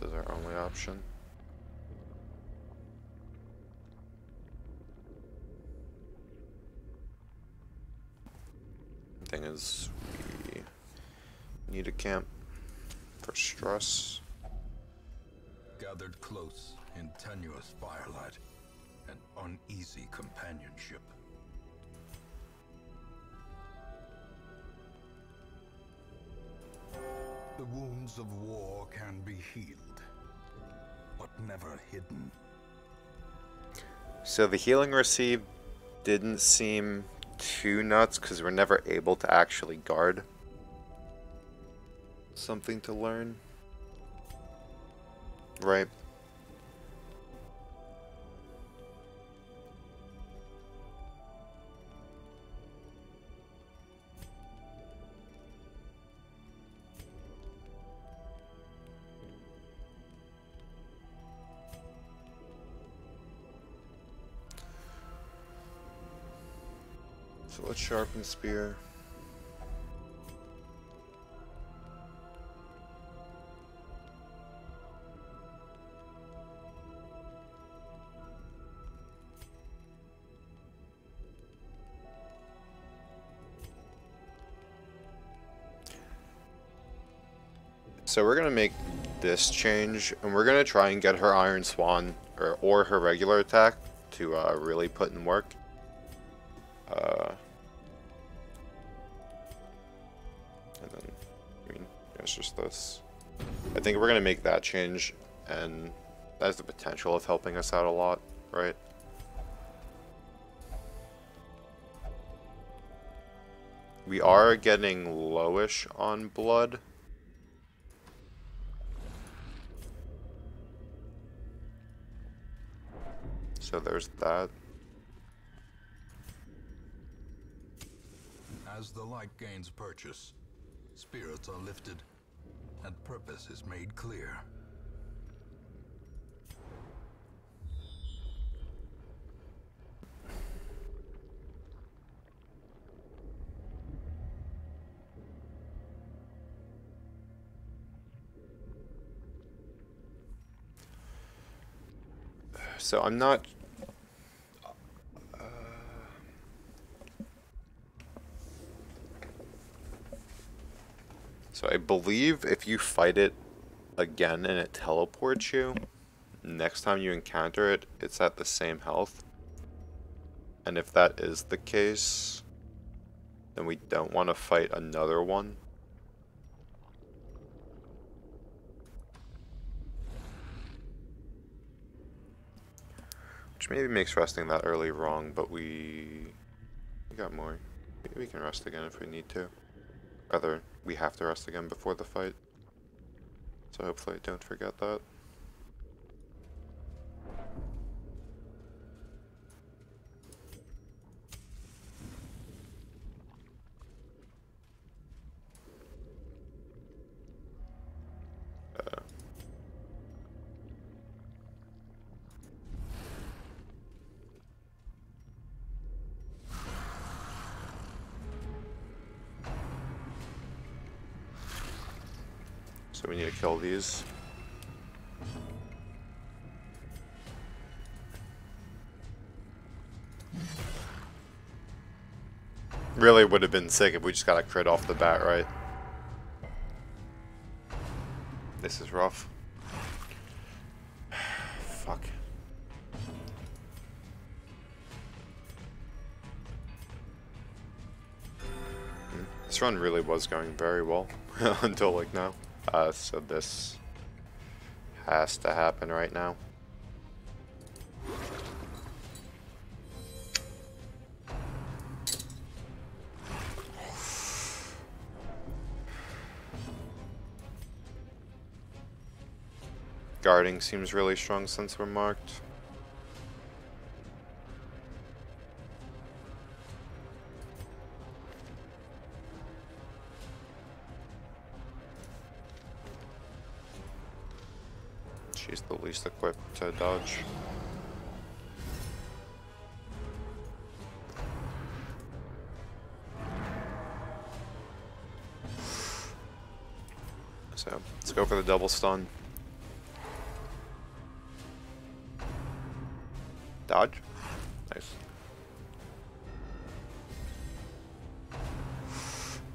this is our only option. Thing is, we need a camp for stress. Gathered close in tenuous firelight and uneasy companionship. The wounds of war can be healed, but never hidden. So the healing received didn't seem too nuts because we're never able to actually guard. Something to learn. Right. So let's sharpen spear. So we're gonna make this change, and we're gonna try and get her Iron Swan or her regular attack to really put in work. And then, I mean, it's just this. I think we're gonna make that change, and that has the potential of helping us out a lot, right? We are getting lowish on blood. So there's that. As the light gains purchase, spirits are lifted, and purpose is made clear. So I'm not... So I believe if you fight it again and it teleports you, next time you encounter it, it's at the same health. And if that is the case, then we don't want to fight another one. Which maybe makes resting that early wrong, but we got more. We can rest again if we need to. Rather, we have to rest again before the fight. So hopefully I don't forget that. So we need to kill these. Really would have been sick if we just got a crit off the bat, right? This is rough. Fuck. This run really was going very well until like now. So this has to happen right now. Guarding seems really strong since we're marked. She's the least equipped to dodge. So let's go for the double stun. Dodge. Nice.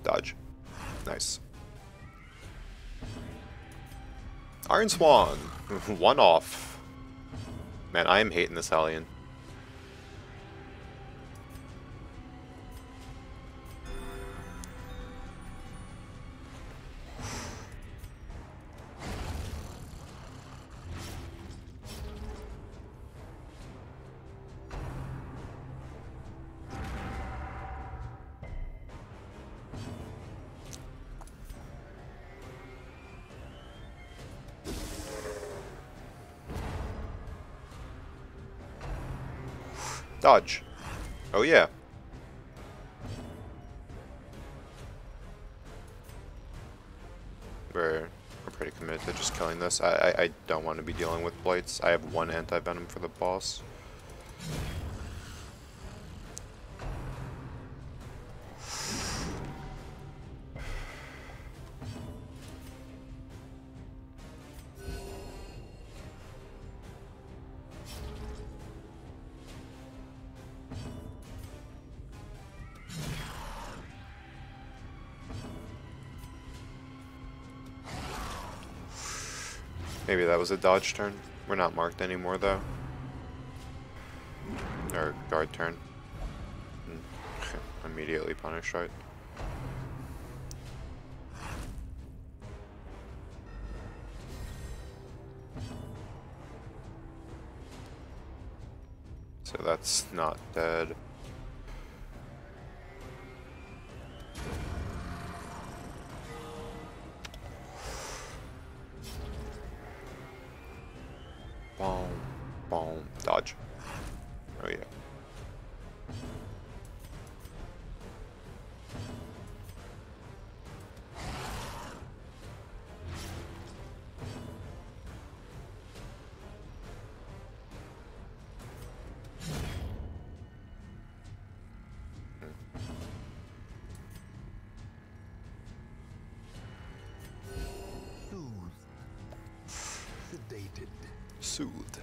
Dodge. Nice. Iron Swan. One off. Man, I am hating this Hellion. Dodge. Oh yeah. We're pretty committed to just killing this. I don't want to be dealing with blights. I have one anti-venom for the boss. Maybe that was a dodge turn. We're not marked anymore though. Or guard turn. Immediately punished, right? So that's not dead. Boom, boom, dodge. Oh yeah. Sedated. Soothed.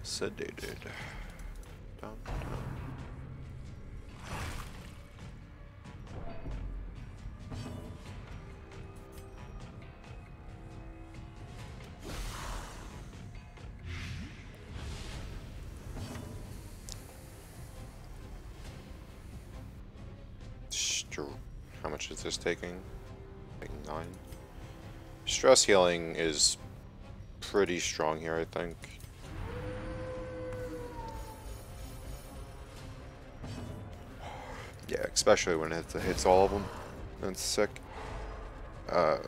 Sedated. Dun, dun. How much is this taking? Like 9. Stress healing is pretty strong here, I think. Yeah, especially when it hits all of them. That's sick. We're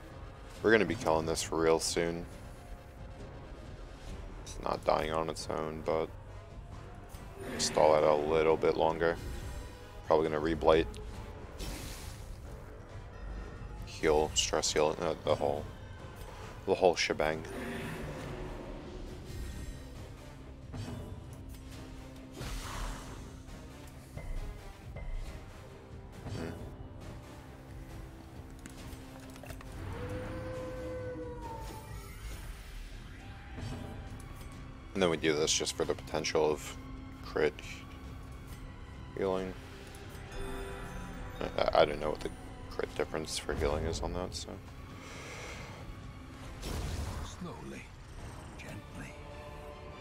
gonna be killing this for real soon. It's not dying on its own, but stall it a little bit longer. Probably gonna re-blight. Heal, stress heal, the whole shebang. And then we do this just for the potential of crit healing. I don't know what the crit difference for healing is on that, so. Slowly, gently.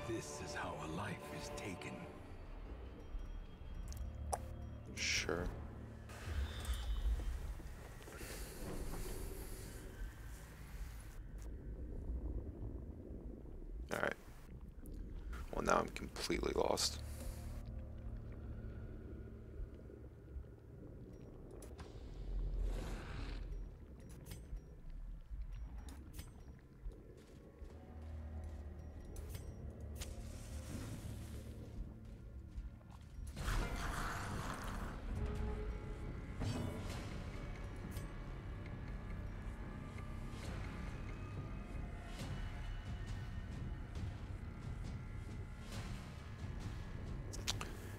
This is how a life is taken. Sure. Alright. Well, now I'm completely lost.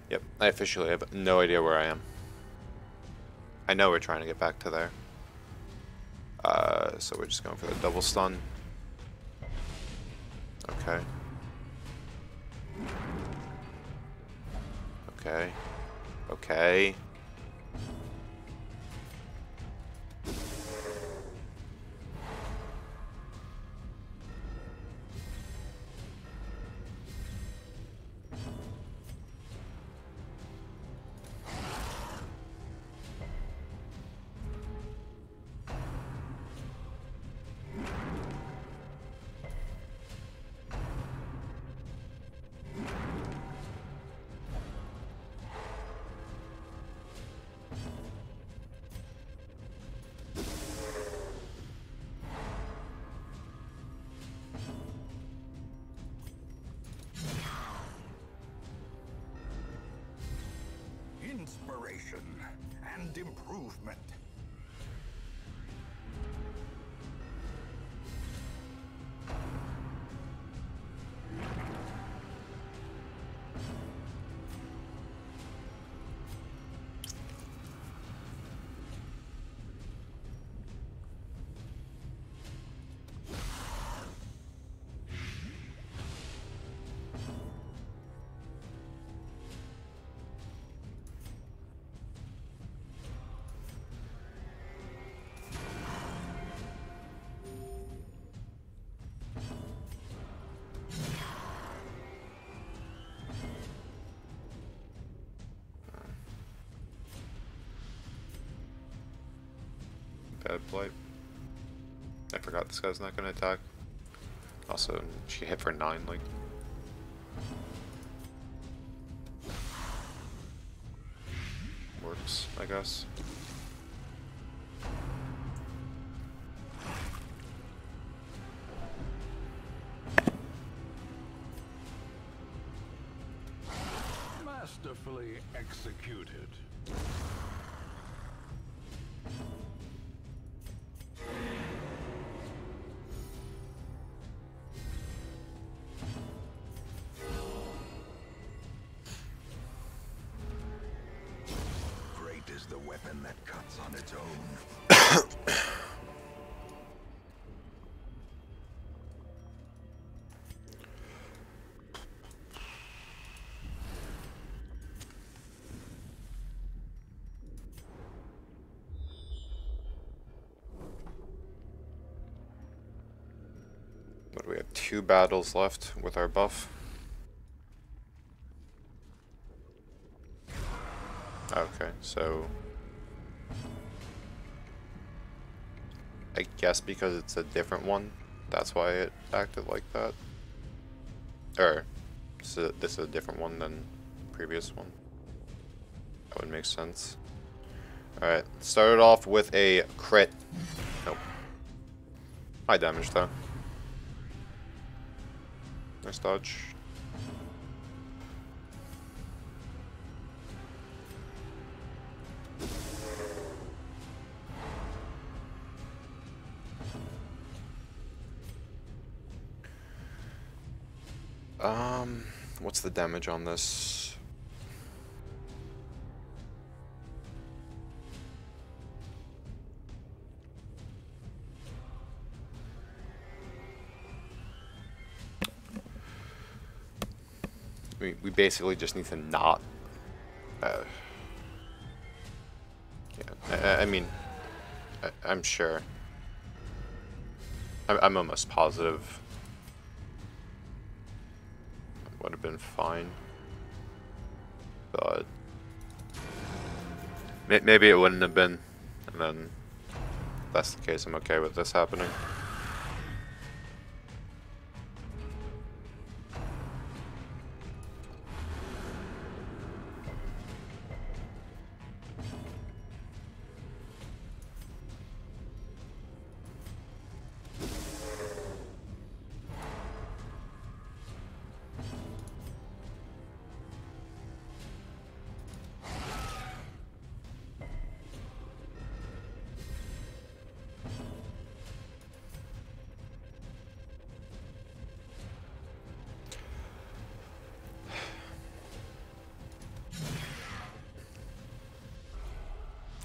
Yep, I officially have no idea where I am. I know we're trying to get back to there. So we're just going for the double stun. Okay. Okay. Okay. Inspiration and improvement. Bad blight. I forgot this guy's not gonna attack. Also, she hit for 9, like. Works, I guess. Masterfully executed. Great is the weapon that cuts on its own. What do we have? 2 battles left with our buff. Okay, so I guess because it's a different one, that's why it acted like that. Or so this is a different one than the previous one. That would make sense. Alright, started off with a crit. Nope. High damage though. Nice dodge. What's the damage on this? We basically just need to not. Yeah, I mean, I'm sure. I'm almost positive. Would have been fine, but maybe it wouldn't have been. And then, if that's the case, I'm okay with this happening.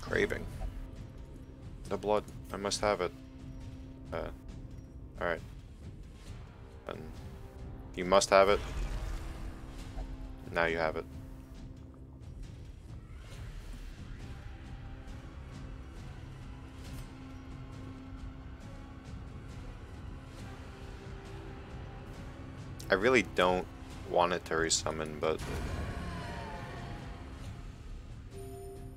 Craving. The blood. I must have it. Alright. And you must have it. Now you have it. I really don't want it to resummon, but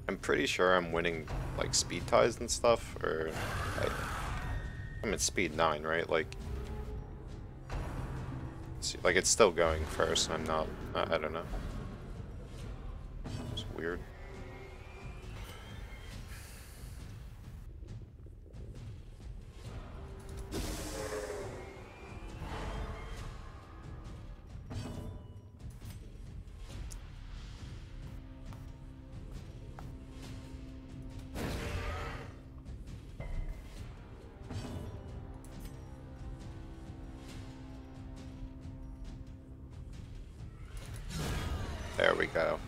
I'm pretty sure I'm winning like speed ties and stuff, or I'm at speed 9, right? Like, see, like it's still going first. I'm not. I don't know. It's weird. There we go.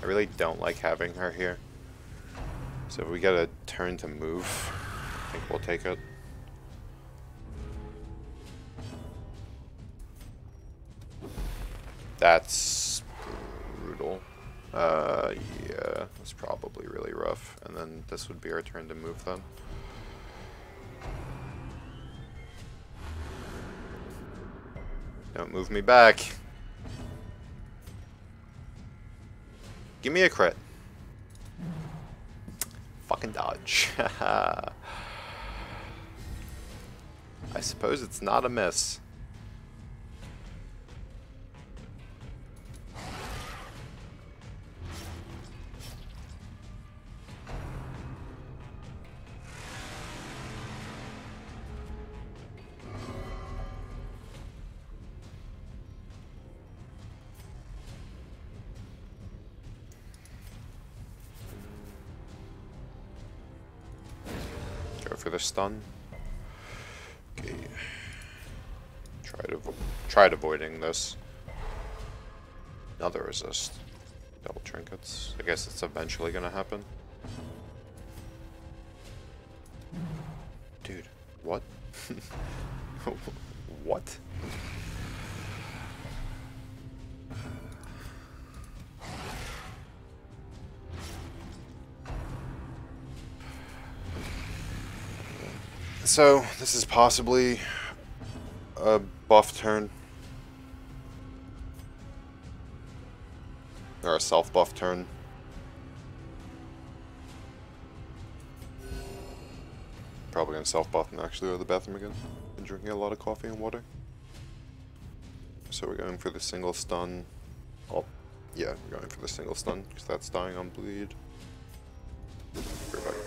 I really don't like having her here. So if we get a turn to move, I think we'll take it. That's brutal. Yeah, that's probably really rough. And then this would be our turn to move then. Don't move me back. Give me a crit. Fucking dodge. I suppose it's not a miss. For the stun. Okay. Tried avoiding this. Another resist. Double trinkets. I guess it's eventually gonna happen. Dude, what? What? So, this is possibly a buff turn. Or a self-buff turn. Probably gonna self-buff and actually go to the bathroom again. Been drinking a lot of coffee and water. So we're going for the single stun. Oh, yeah, we're going for the single stun, because that's dying on bleed. We're back.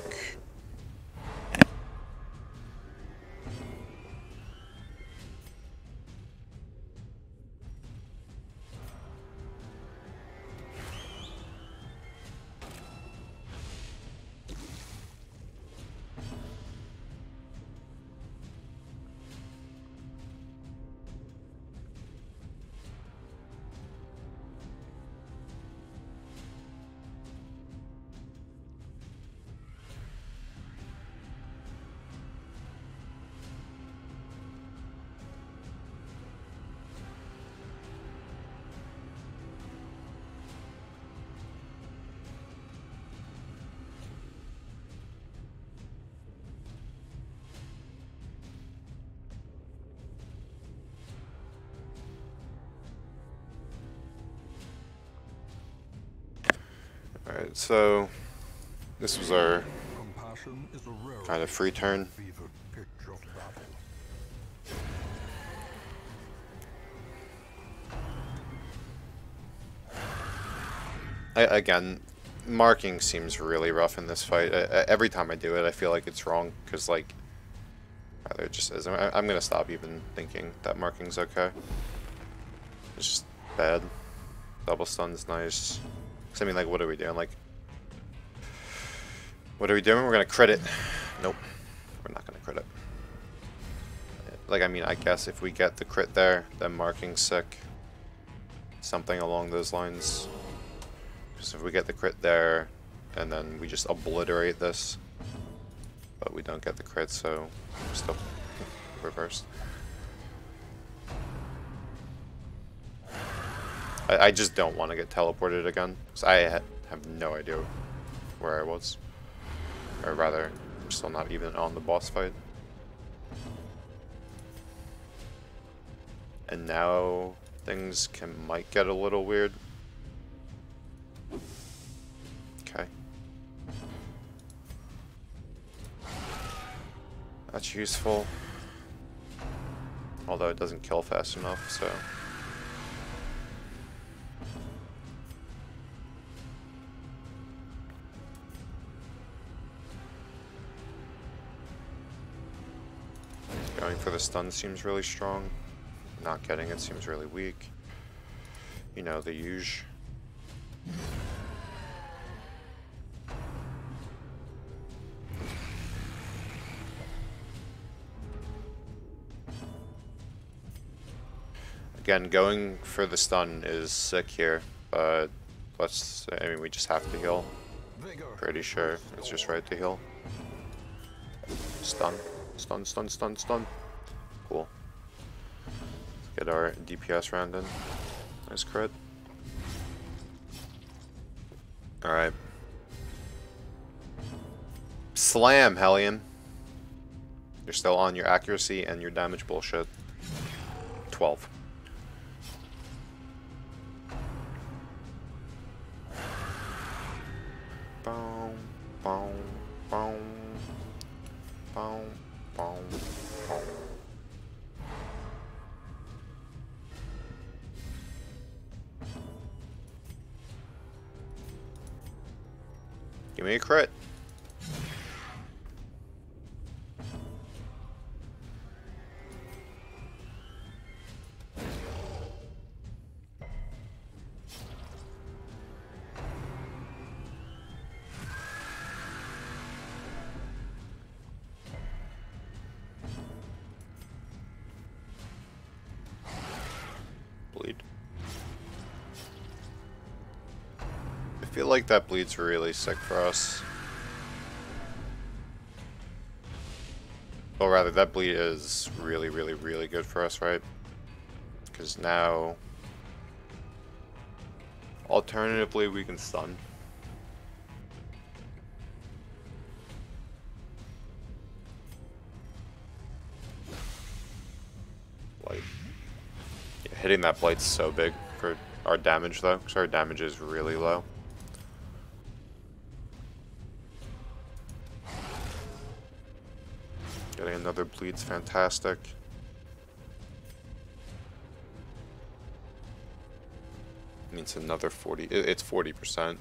Alright, so this was our kind of free turn. Again, marking seems really rough in this fight. Every time I do it, I feel like it's wrong, because, like, there just is. I'm gonna stop even thinking that marking's okay. It's just bad. Double stun's nice. Cause I mean, like, what are we doing? Like, what are we doing? We're gonna crit it. Nope, we're not gonna crit it. Like, I mean, I guess if we get the crit there, then marking's sick. Something along those lines. Because if we get the crit there, and then we just obliterate this, but we don't get the crit, so still reversed. I just don't want to get teleported again. Because I have no idea where I was. Or rather, I'm still not even on the boss fight. And now things might get a little weird. Okay. That's useful. Although it doesn't kill fast enough, so... Going for the stun seems really strong. Not getting it seems really weak. You know, the usual. Again, going for the stun is sick here, but I mean, we just have to heal. Pretty sure it's just right to heal. Stun. Stun, stun, stun, stun. Cool. Let's get our DPS round in. Nice crit. Alright. Slam, Hellion. You're still on your accuracy and your damage bullshit. 12. Boom, boom, boom, boom, boom, boom. Give me a crit. Bleed. I feel like that bleed's really sick for us. Or rather, that bleed is really, really, really good for us, right? Because now, alternatively, we can stun. Like, yeah, hitting that blight's so big for our damage, though, because our damage is really low. Getting another bleed's fantastic. Means another 40. It's 40%.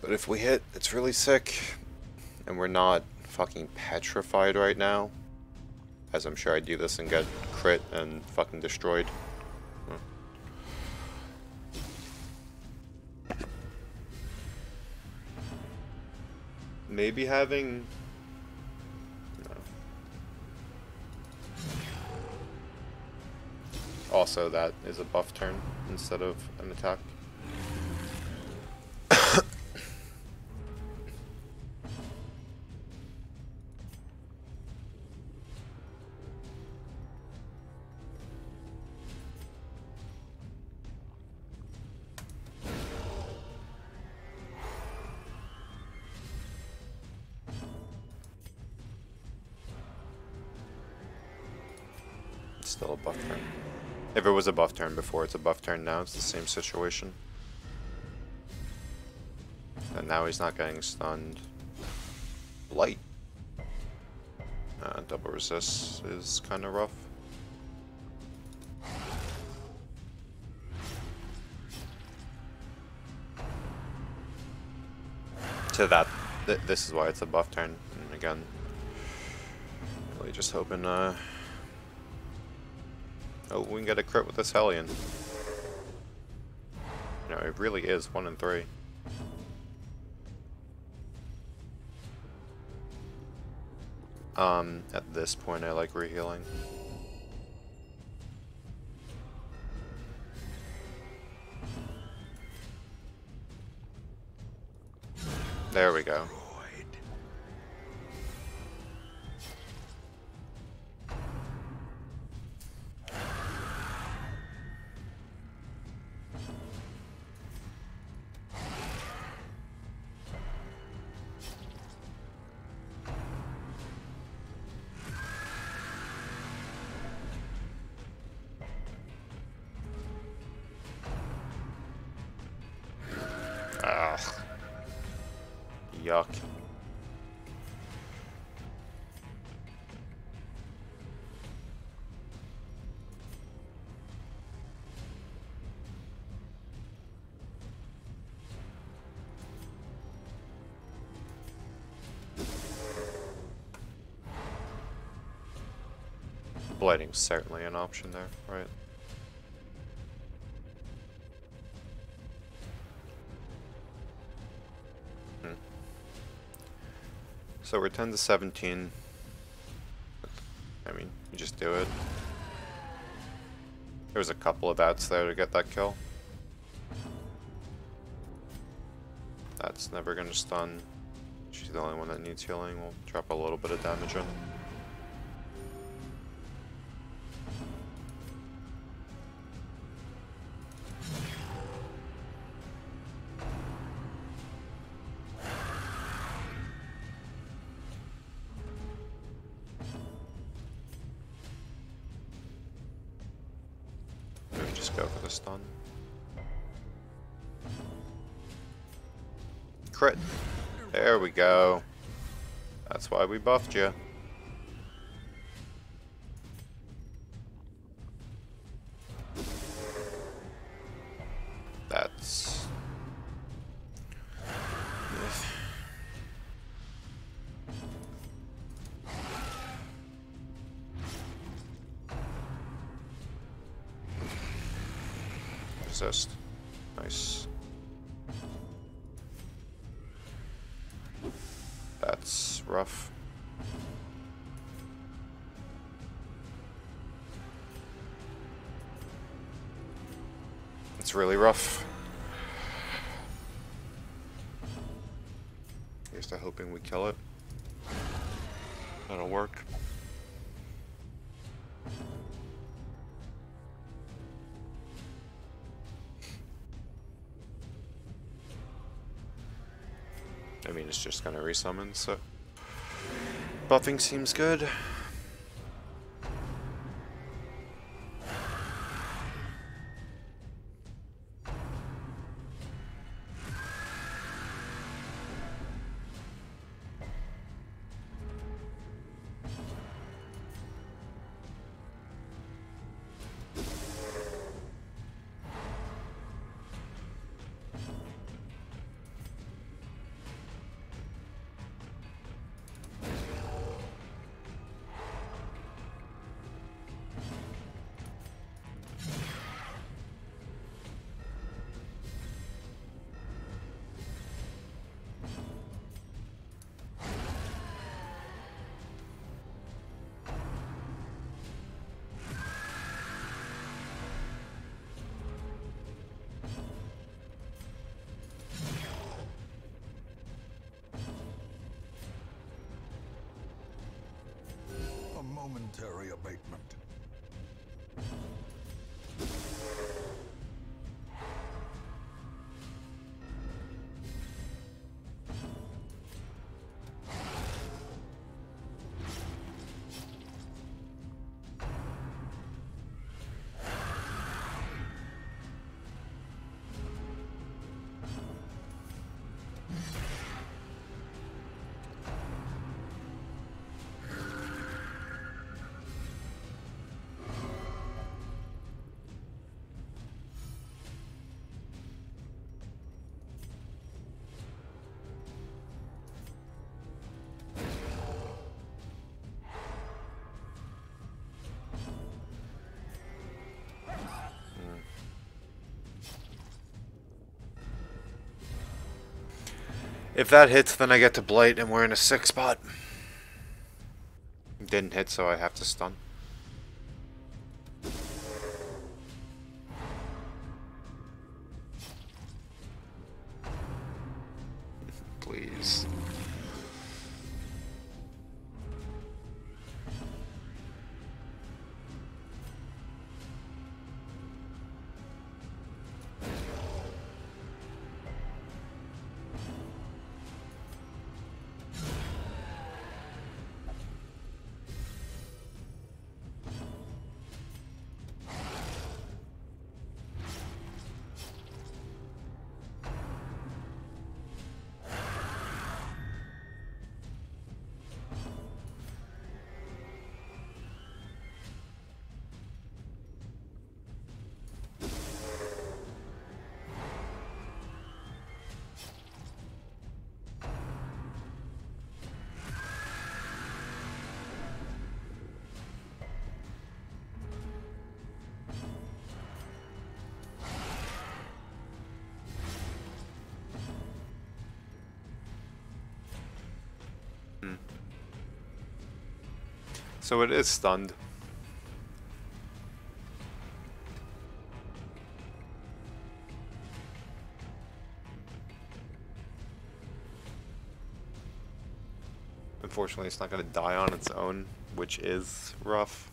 But if we hit, it's really sick. And we're not fucking petrified right now. As I'm sure I do this and get crit and fucking destroyed. Maybe having... Also, that is a buff turn instead of an attack. It's still a buff turn. If it was a buff turn before, it's a buff turn now. It's the same situation. And now he's not getting stunned. Light. Double resist is kind of rough. To that, this is why it's a buff turn. And again, really just hoping, oh, we can get a crit with this Hellion. You know, it really is 1 in 3. At this point, I like rehealing. There we go. Yuck. Blighting's certainly an option there, right? So we're 10 to 17. I mean, you just do it. There was a couple of outs there to get that kill. That's never gonna stun. She's the only one that needs healing. We'll drop a little bit of damage in. Maybe just go for the stun. Crit. There we go. That's why we buffed you. That's... Resist. Nice. That's rough. It's really rough. Here's to hoping we kill it. That'll work. I mean, it's just gonna resummon, so buffing seems good. Momentary abatement. If that hits, then I get to blight and we're in a 6 spot. Didn't hit, so I have to stun. Please. So it is stunned. Unfortunately, it's not going to die on its own, which is rough.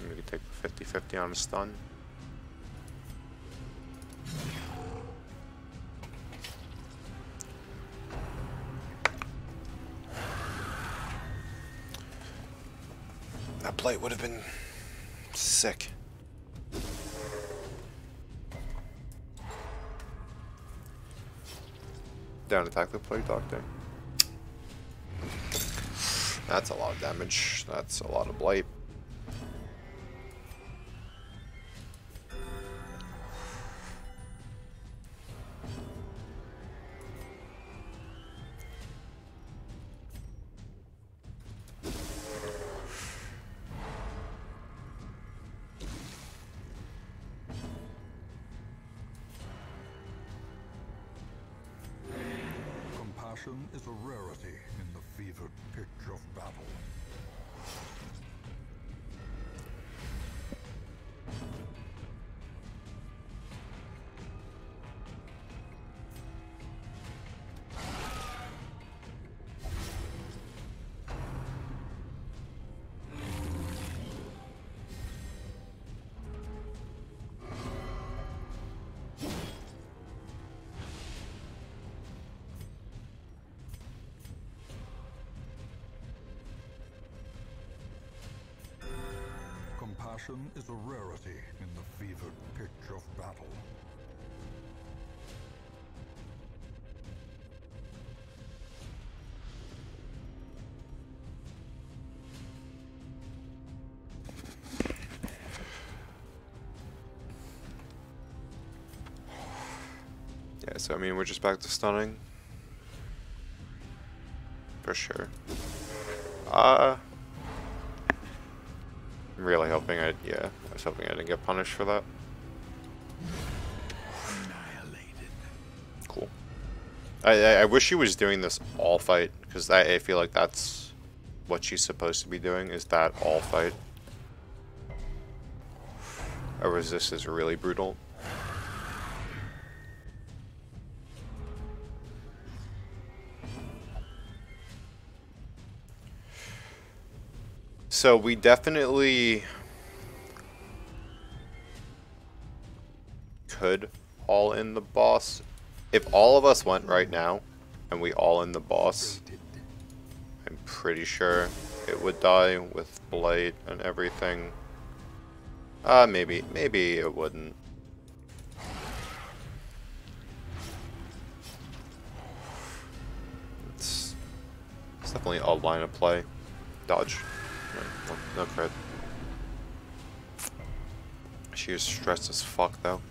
We can take 50-50 on a stun. That plate would have been sick. Down attack the plate, Doctor. That's a lot of damage. That's a lot of blight. Compassion is a rarity in the fevered pitch of battle. Compassion is a rarity in the fevered pitch of battle. Yeah, so I mean, we're just back to stunning. For sure. I'm really hoping I was hoping I didn't get punished for that. Annihilated. Cool. I wish she was doing this all fight, because I feel like that's what she's supposed to be doing, is that all fight. Our resist is really brutal. So we definitely could all in the boss. If all of us went right now and we all in the boss, I'm pretty sure it would die with Blight and everything. Maybe it wouldn't. It's definitely a line of play. Dodge. No crit. She is stressed as fuck though.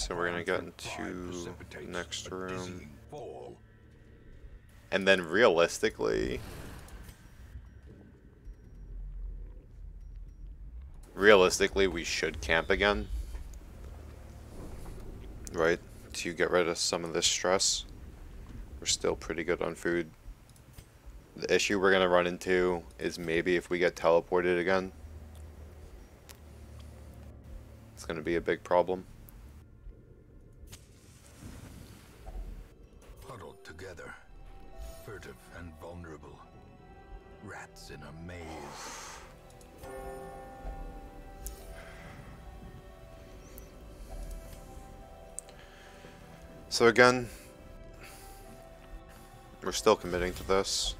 So we're gonna get into the next room. And then realistically, we should camp again. Right? To get rid of some of this stress. We're still pretty good on food. The issue we're gonna run into is maybe if we get teleported again. It's gonna be a big problem. Huddled together, furtive and vulnerable, rats in a maze. So again, we're still committing to this.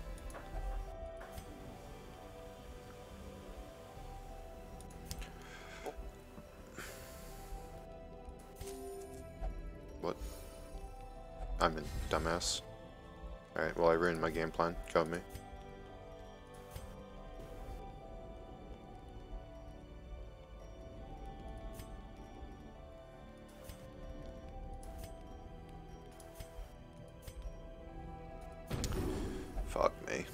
What? I'm a dumbass. Alright, well I ruined my game plan. Go with me. Fuck me.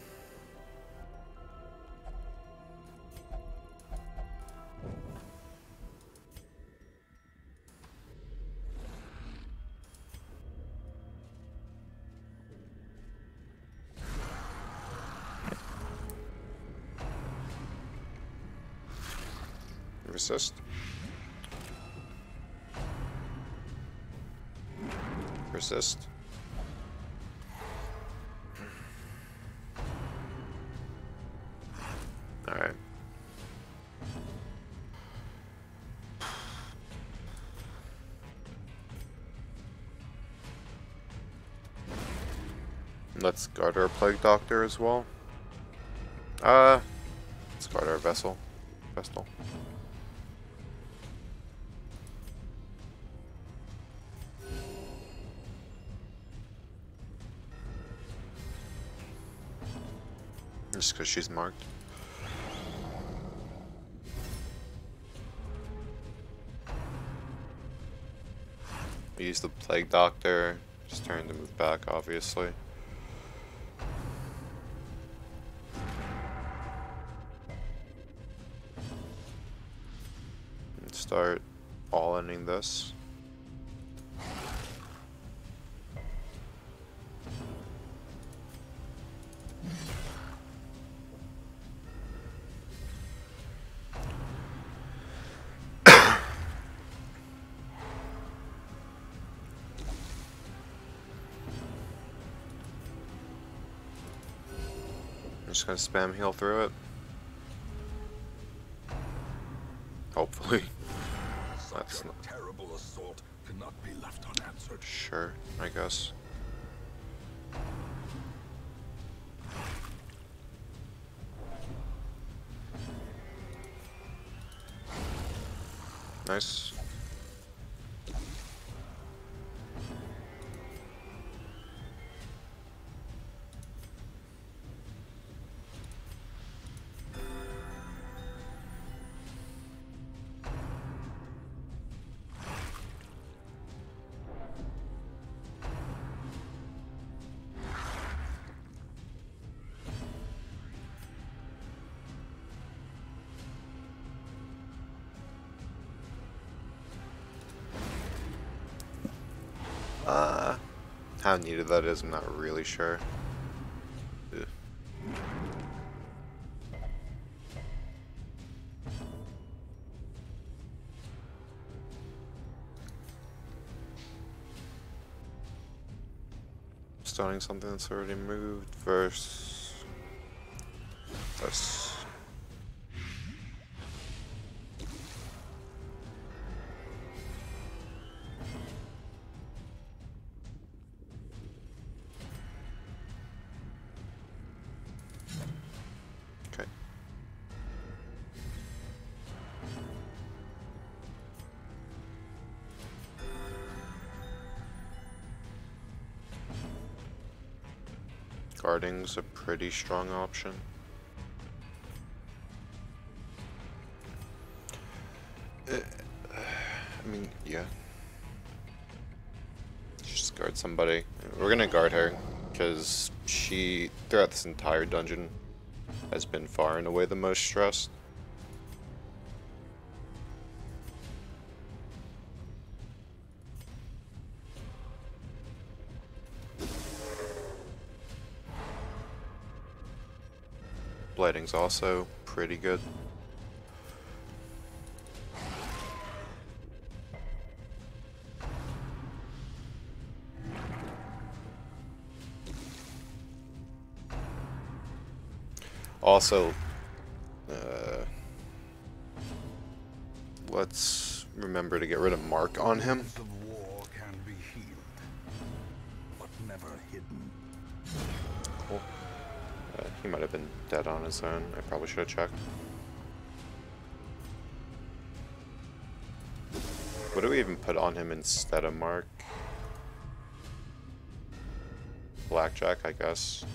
Resist. Resist. Alright. Let's guard our Plague Doctor as well. Let's guard our Vestal. Just because she's marked. We use the Plague Doctor. Just turn to move back, obviously. And start all-ending this. Just gonna spam heal through it. Hopefully. That's Such a terrible assault cannot be left unanswered. Sure, I guess. Nice. How needed that is, I'm not really sure. Ugh. Starting something that's already moved versus this. Okay. Guarding's a pretty strong option. I mean, yeah. guard somebody. We're gonna guard her, because she, throughout this entire dungeon, has been far and away the most stressed. Blighting's also pretty good. Also, let's remember to get rid of Mark on him. Wounds of war can be healed, but never hidden. Cool. He might have been dead on his own. I probably should have checked. What do we even put on him instead of Mark? Blackjack, I guess.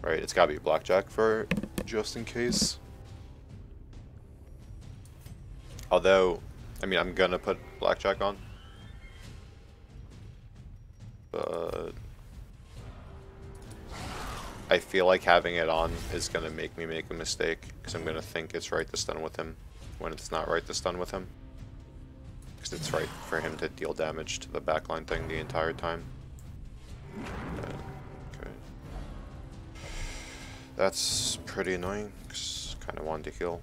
Right, it's gotta be Blackjack for just in case. Although, I mean, I'm gonna put Blackjack on. But I feel like having it on is gonna make me make a mistake, because I'm gonna think it's right to stun with him when it's not right to stun with him. Because it's right for him to deal damage to the backline thing the entire time. Okay. That's pretty annoying, because I kind of wanted to heal.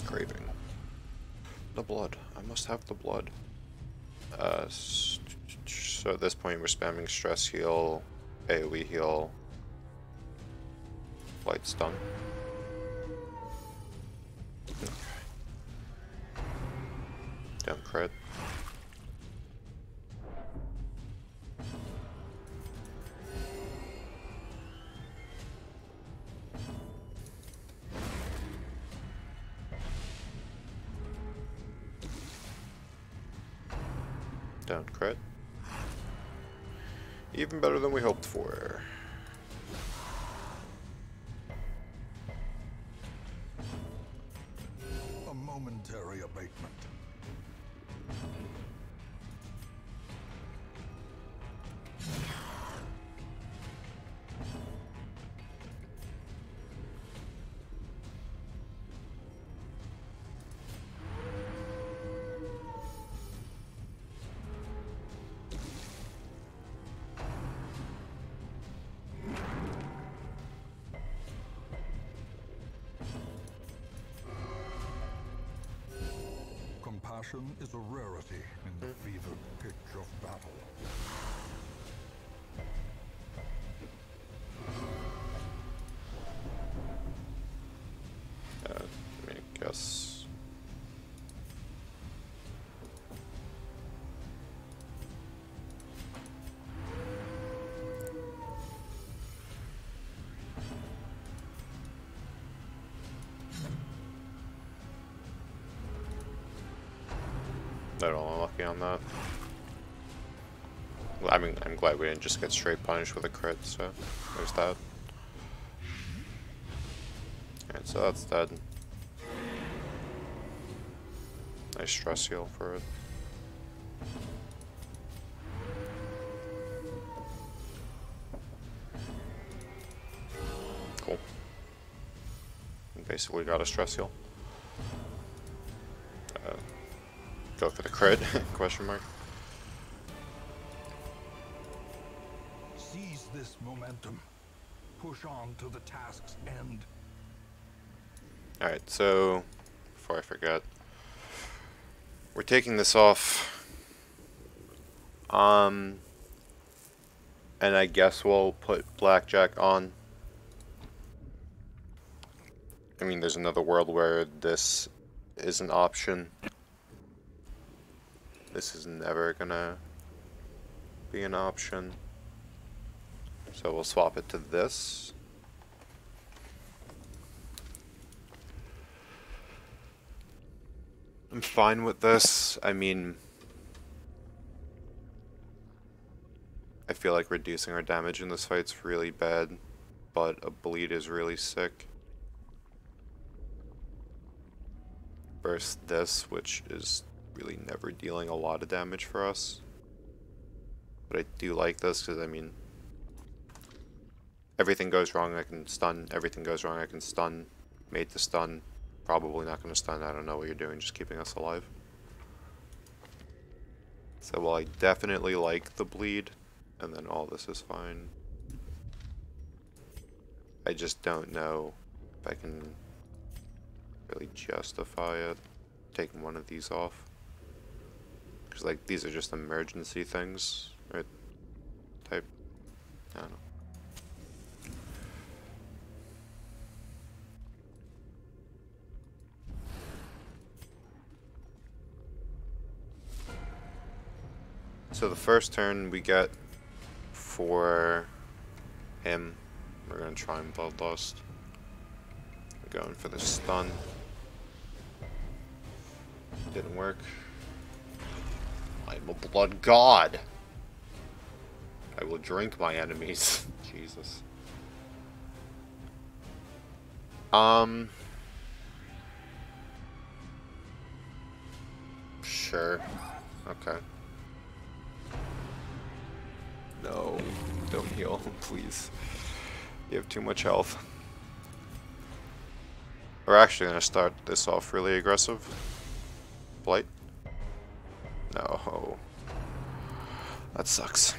Craving. The blood. I must have the blood. So at this point we're spamming stress heal, AoE heal, light stun. Okay. Don't crit. Don't crit. Even better than we hoped for. A momentary abatement. Compassion is a rarity in the fevered pitch of battle. I mean, I guess. I don't know, unlucky on that. Well, I mean, I'm glad we didn't just get straight punished with a crit, so there's that. Alright, so that's dead. Nice stress heal for it. Cool. Basically got a stress heal. Go for the crit? Question mark. Seize this momentum. Push on to the task's end. Alright, so before I forget, we're taking this off. And I guess we'll put Blackjack on. I mean, there's another world where this is an option. This is never gonna be an option. So we'll swap it to this. I'm fine with this. I mean, I feel like reducing our damage in this fight's really bad, but a bleed is really sick. Versus this, which is really never dealing a lot of damage for us. But I do like this because, I mean, everything goes wrong, I can stun. Everything goes wrong, I can stun. Made to stun. Probably not going to stun. I don't know what you're doing, just keeping us alive. So while I definitely like the bleed, and then all this is fine, I just don't know if I can really justify it, taking one of these off. Because, like, these are just emergency things, right? Type, I don't know. So the first turn we get for him, we're going to try and Bloodlust. We're going for the stun. Didn't work. I'm a blood god. I will drink my enemies. Jesus. Sure. Okay. No, don't heal, please. You have too much health. We're actually gonna start this off really aggressive. Blight? No. That sucks.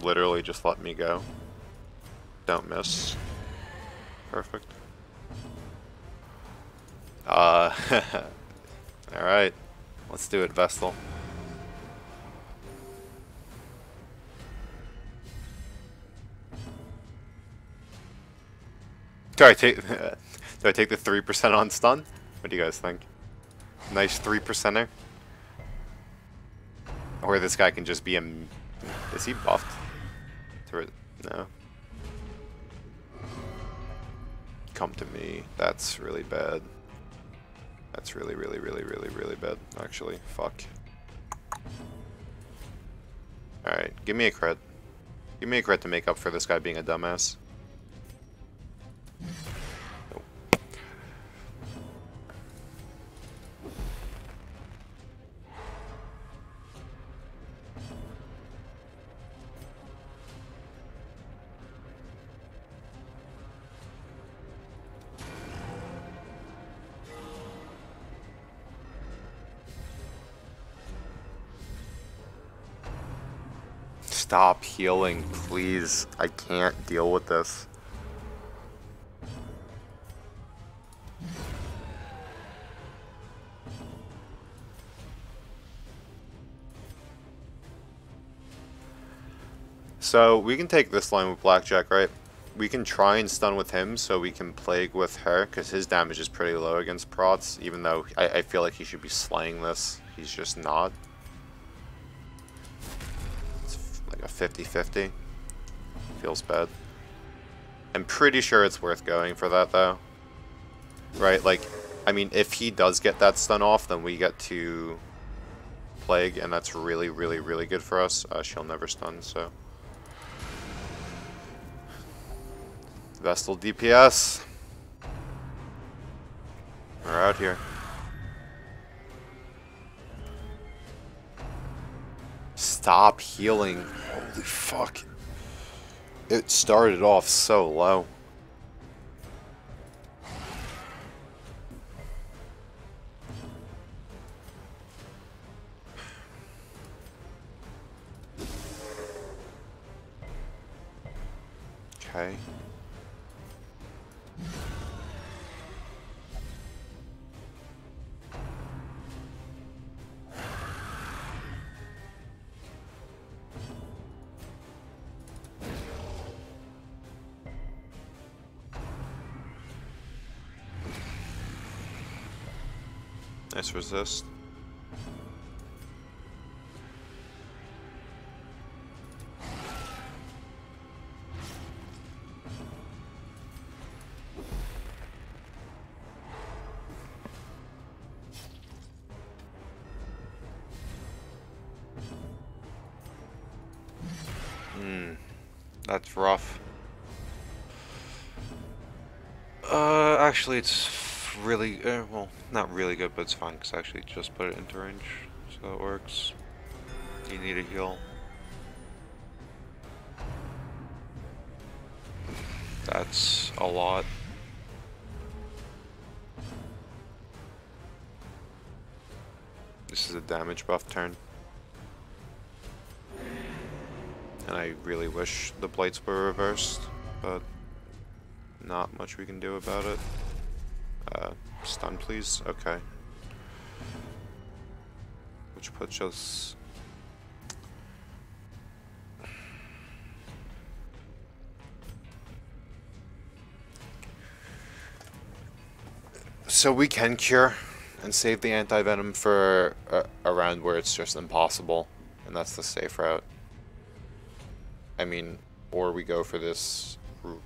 Literally just let me go. Don't miss. Perfect. Alright. Let's do it, Vestal. Do I take do I take the 3% on stun? What do you guys think? Nice 3%er? Or this guy can just be a... Is he buffed? No. Come to me. That's really bad. That's really bad, actually. Fuck. Alright, give me a crit. Give me a crit to make up for this guy being a dumbass. Nope. Stop healing, please. I can't deal with this. So we can take this line with Blackjack, right? We can try and stun with him so we can plague with her, because his damage is pretty low against prots, even though I feel like he should be slaying this. He's just not. Like a 50-50. Feels bad. I'm pretty sure it's worth going for that though. Right, like, I mean, if he does get that stun off, then we get to plague, and that's really good for us. She'll never stun, so. Vestal DPS. We're out here. Stop healing. Holy fuck. It started off so low. Okay. Nice resist. That's rough. Actually, it's really, well, not really good, but it's fine, because I actually just put it into range, so it works. You need a heal. That's a lot. This is a damage buff turn. And I really wish the blights were reversed, but not much we can do about it. Stun, please. Okay. Which puts us... So we can cure and save the anti-venom for a round where it's just impossible, and that's the safe route. I mean, or we go for this, you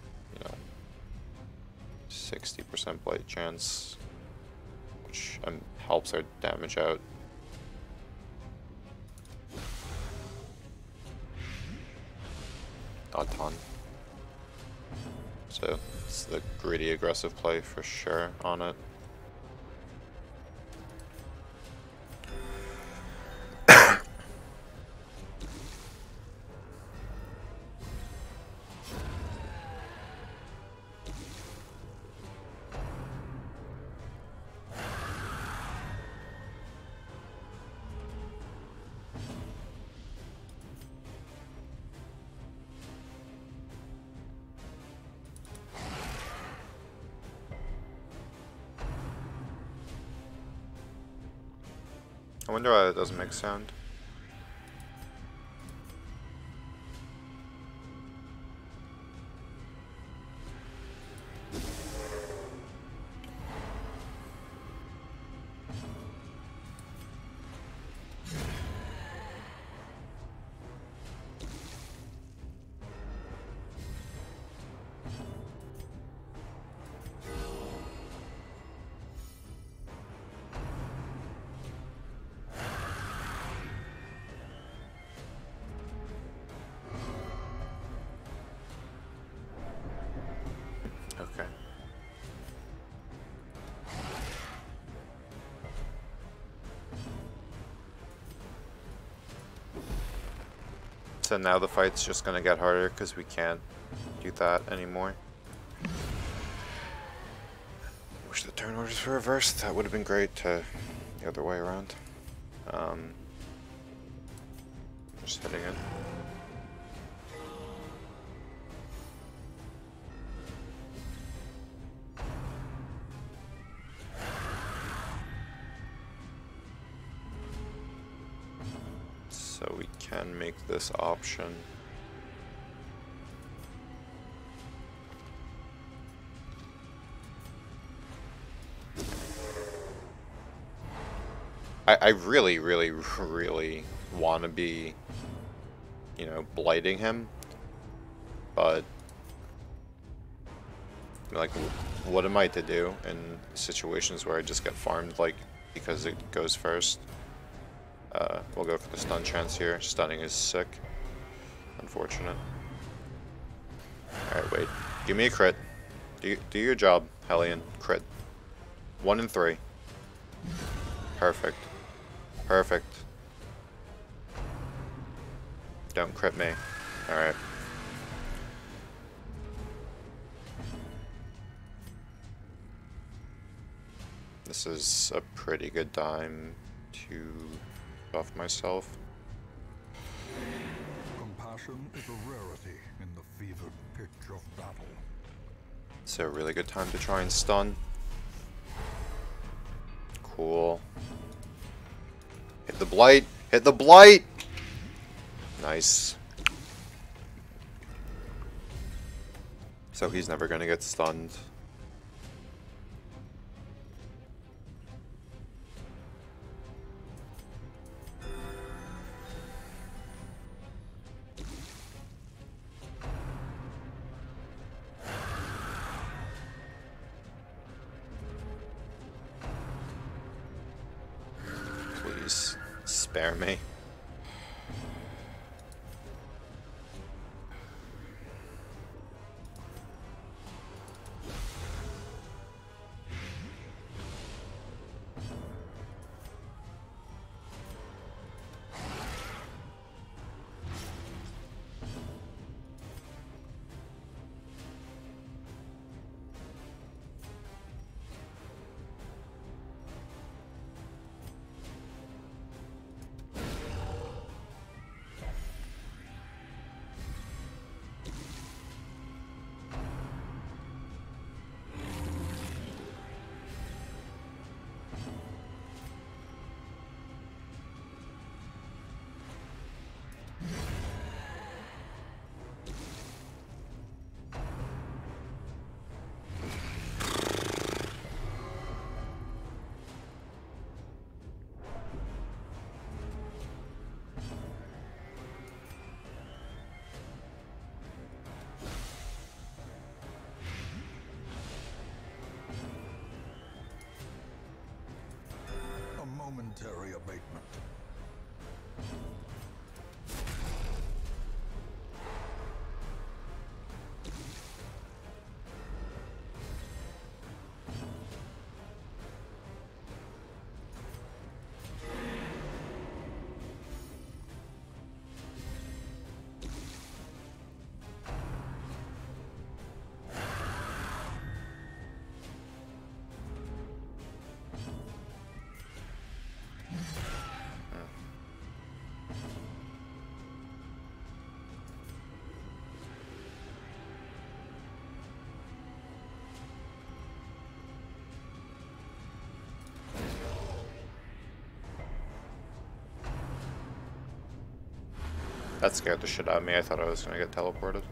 know, 60% blight chance, which helps our damage out. A ton. So it's the greedy aggressive play for sure on it. I wonder why that doesn't make sound. Okay. So now the fight's just gonna get harder because we can't do that anymore. Wish the turn orders were reversed. That would have been great to the other way around. Just hitting it. So we can make this option. I really, really, really want to be, you know, blighting him, but like, what am I to do in situations where I just get farmed, like, because it goes first? We'll go for the stun chance here. Stunning is sick. Unfortunate. Alright, wait. Give me a crit. Do your job, Hellion. Crit. 1 in 3. Perfect. Perfect. Don't crit me. Alright. This is a pretty good time to buff myself. Compassion is a rarity in the fevered pitch of battle. It's a really good time to try and stun. Cool. Hit the blight! Hit the blight! Nice. So he's never gonna get stunned. Please, spare me. momentary abatement. That scared the shit out of me. I thought I was gonna get teleported.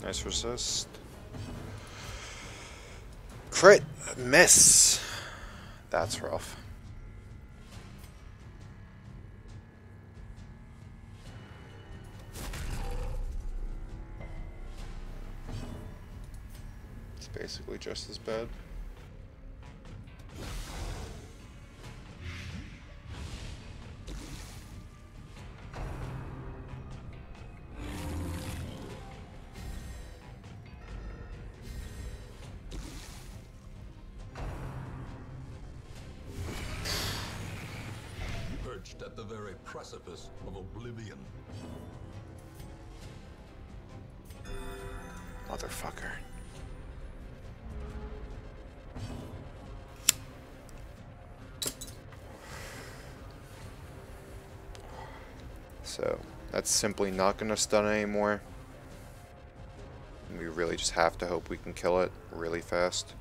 Nice resist. Crit! Miss! That's rough. It's basically just as bad. At the very precipice of oblivion. Motherfucker. So, that's simply not gonna stun anymore. We really just have to hope we can kill it really fast.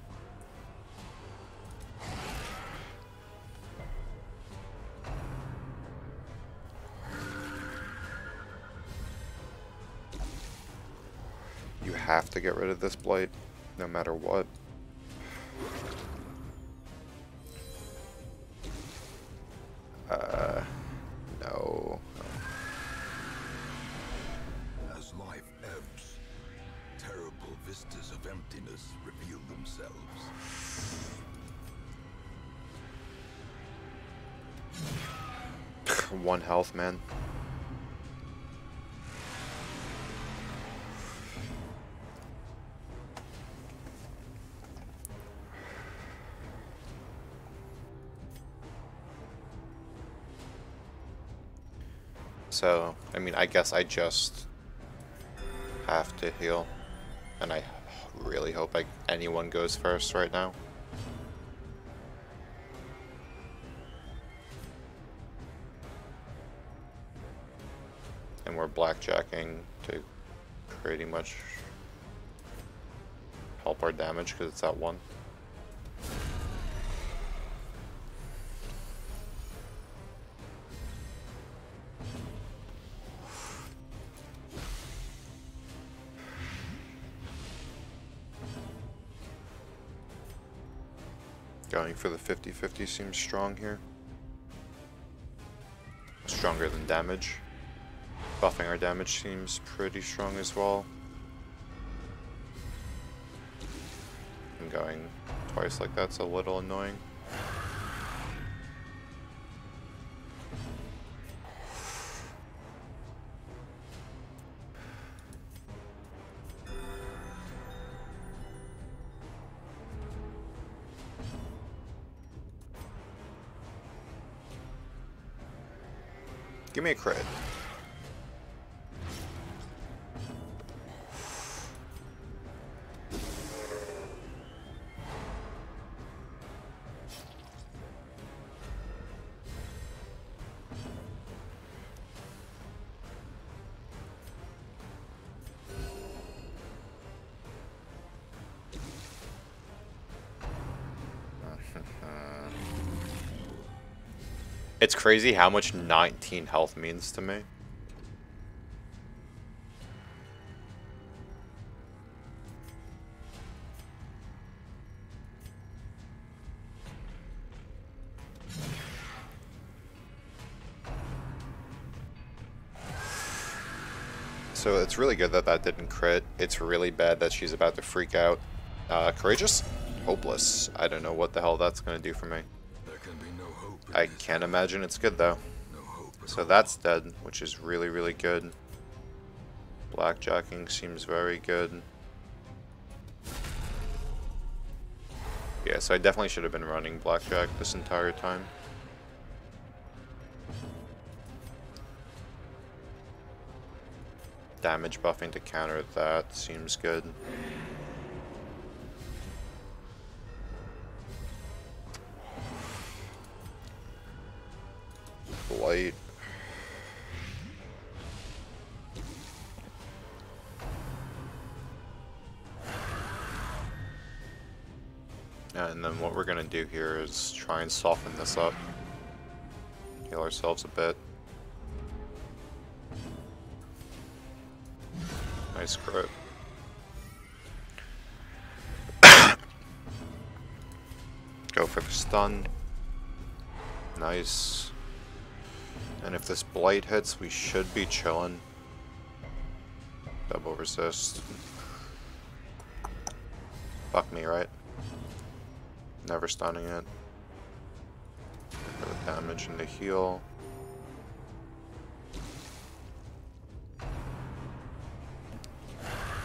You have to get rid of this blight, no matter what. No. As life ebbs, terrible vistas of emptiness reveal themselves. One health, man. So, I mean, I guess I just have to heal. And I really hope anyone goes first right now. And we're blackjacking to pretty much help our damage because it's at 1. Going for the 50-50 seems strong here. Stronger than damage. Buffing our damage seems pretty strong as well. And going twice like that's a little annoying. Give me a crit. It's crazy how much 19 health means to me. So it's really good that that didn't crit. It's really bad that she's about to freak out. Courageous? Hopeless. I don't know what the hell that's going to do for me. There can be no hope. I can't imagine it's good though. No hope. So that's dead, which is really, really good. Blackjacking seems very good. Yeah, so I definitely should have been running Blackjack this entire time. Damage buffing to counter that seems good. Blight. And then what we're gonna do here is try and soften this up. Heal ourselves a bit. Nice crit. Go for the stun. Nice. And if this blight hits, we should be chilling. Double resist. Fuck me, right? Never stunning it. For the damage and the heal.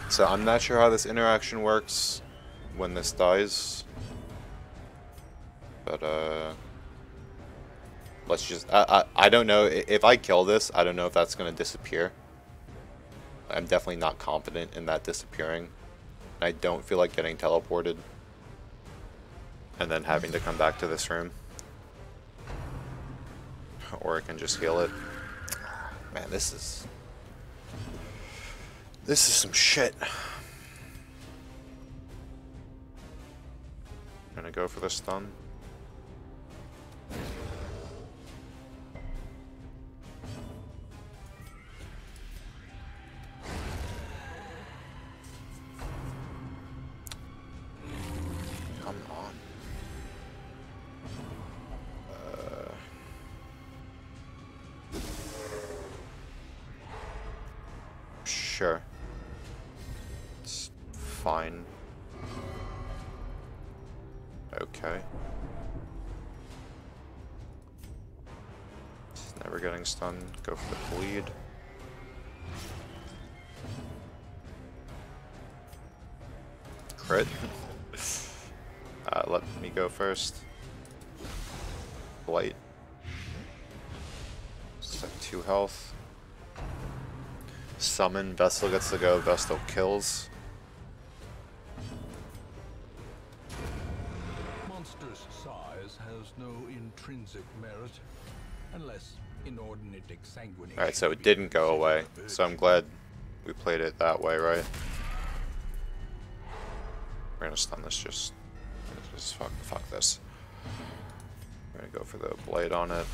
So I'm not sure how this interaction works when this dies. But let's just I don't know if I kill this, I don't know if that's gonna disappear. I'm definitely not confident in that disappearing. I don't feel like getting teleported and then having to come back to this room. Or I can just heal it. Man, this is some shit. Gonna go for the stun. Come on. Sure. It's fine. Okay. It's never getting stunned. Go for the bleed. Crit. Let me go first. Blight. Set 2 health. Summon. Vestal gets to go. Vestal kills. Monster's size has no intrinsic merit, unless inordinate exsanguination. Alright, so it didn't go away. So I'm glad we played it that way, right? We're gonna stun this, just fuck this. We're gonna go for the blade on it.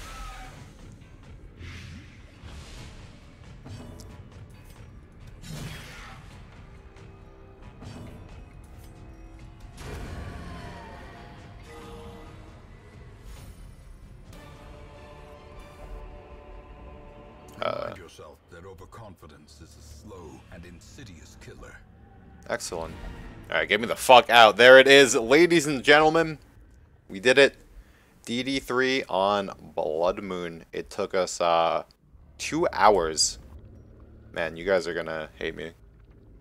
Remind yourself that overconfidence is a slow and insidious killer. Excellent. Alright, get me the fuck out. There it is, ladies and gentlemen. We did it. DD3 on Bloodmoon. It took us 2 hours. Man, you guys are gonna hate me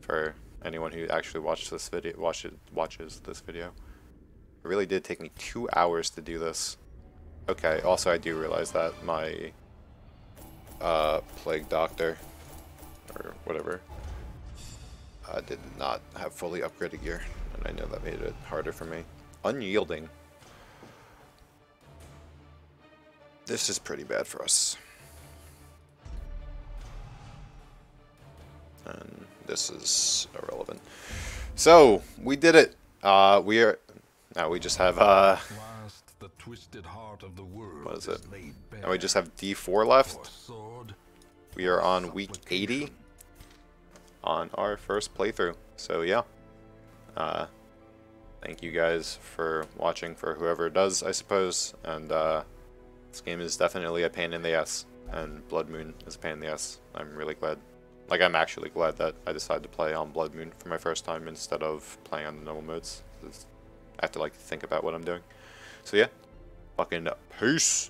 for anyone who actually watched this video, watches this video. It really did take me 2 hours to do this. Okay, also I do realize that my plague doctor or whatever did not have fully upgraded gear, and I know that made it harder for me. Unyielding. This is pretty bad for us. And this is irrelevant. So we did it. We just have Last the twisted heart of the world What is it? laid bare. And we just have D4 left. For sword, We are on week 80 on our first playthrough. So yeah, thank you guys for watching, for whoever does, I suppose. And this game is definitely a pain in the ass, and Bloodmoon is a pain in the ass. I'm really glad. Like, I'm actually glad that I decided to play on Bloodmoon for my first time instead of playing on the normal modes. I have to like think about what I'm doing. So yeah, fucking peace.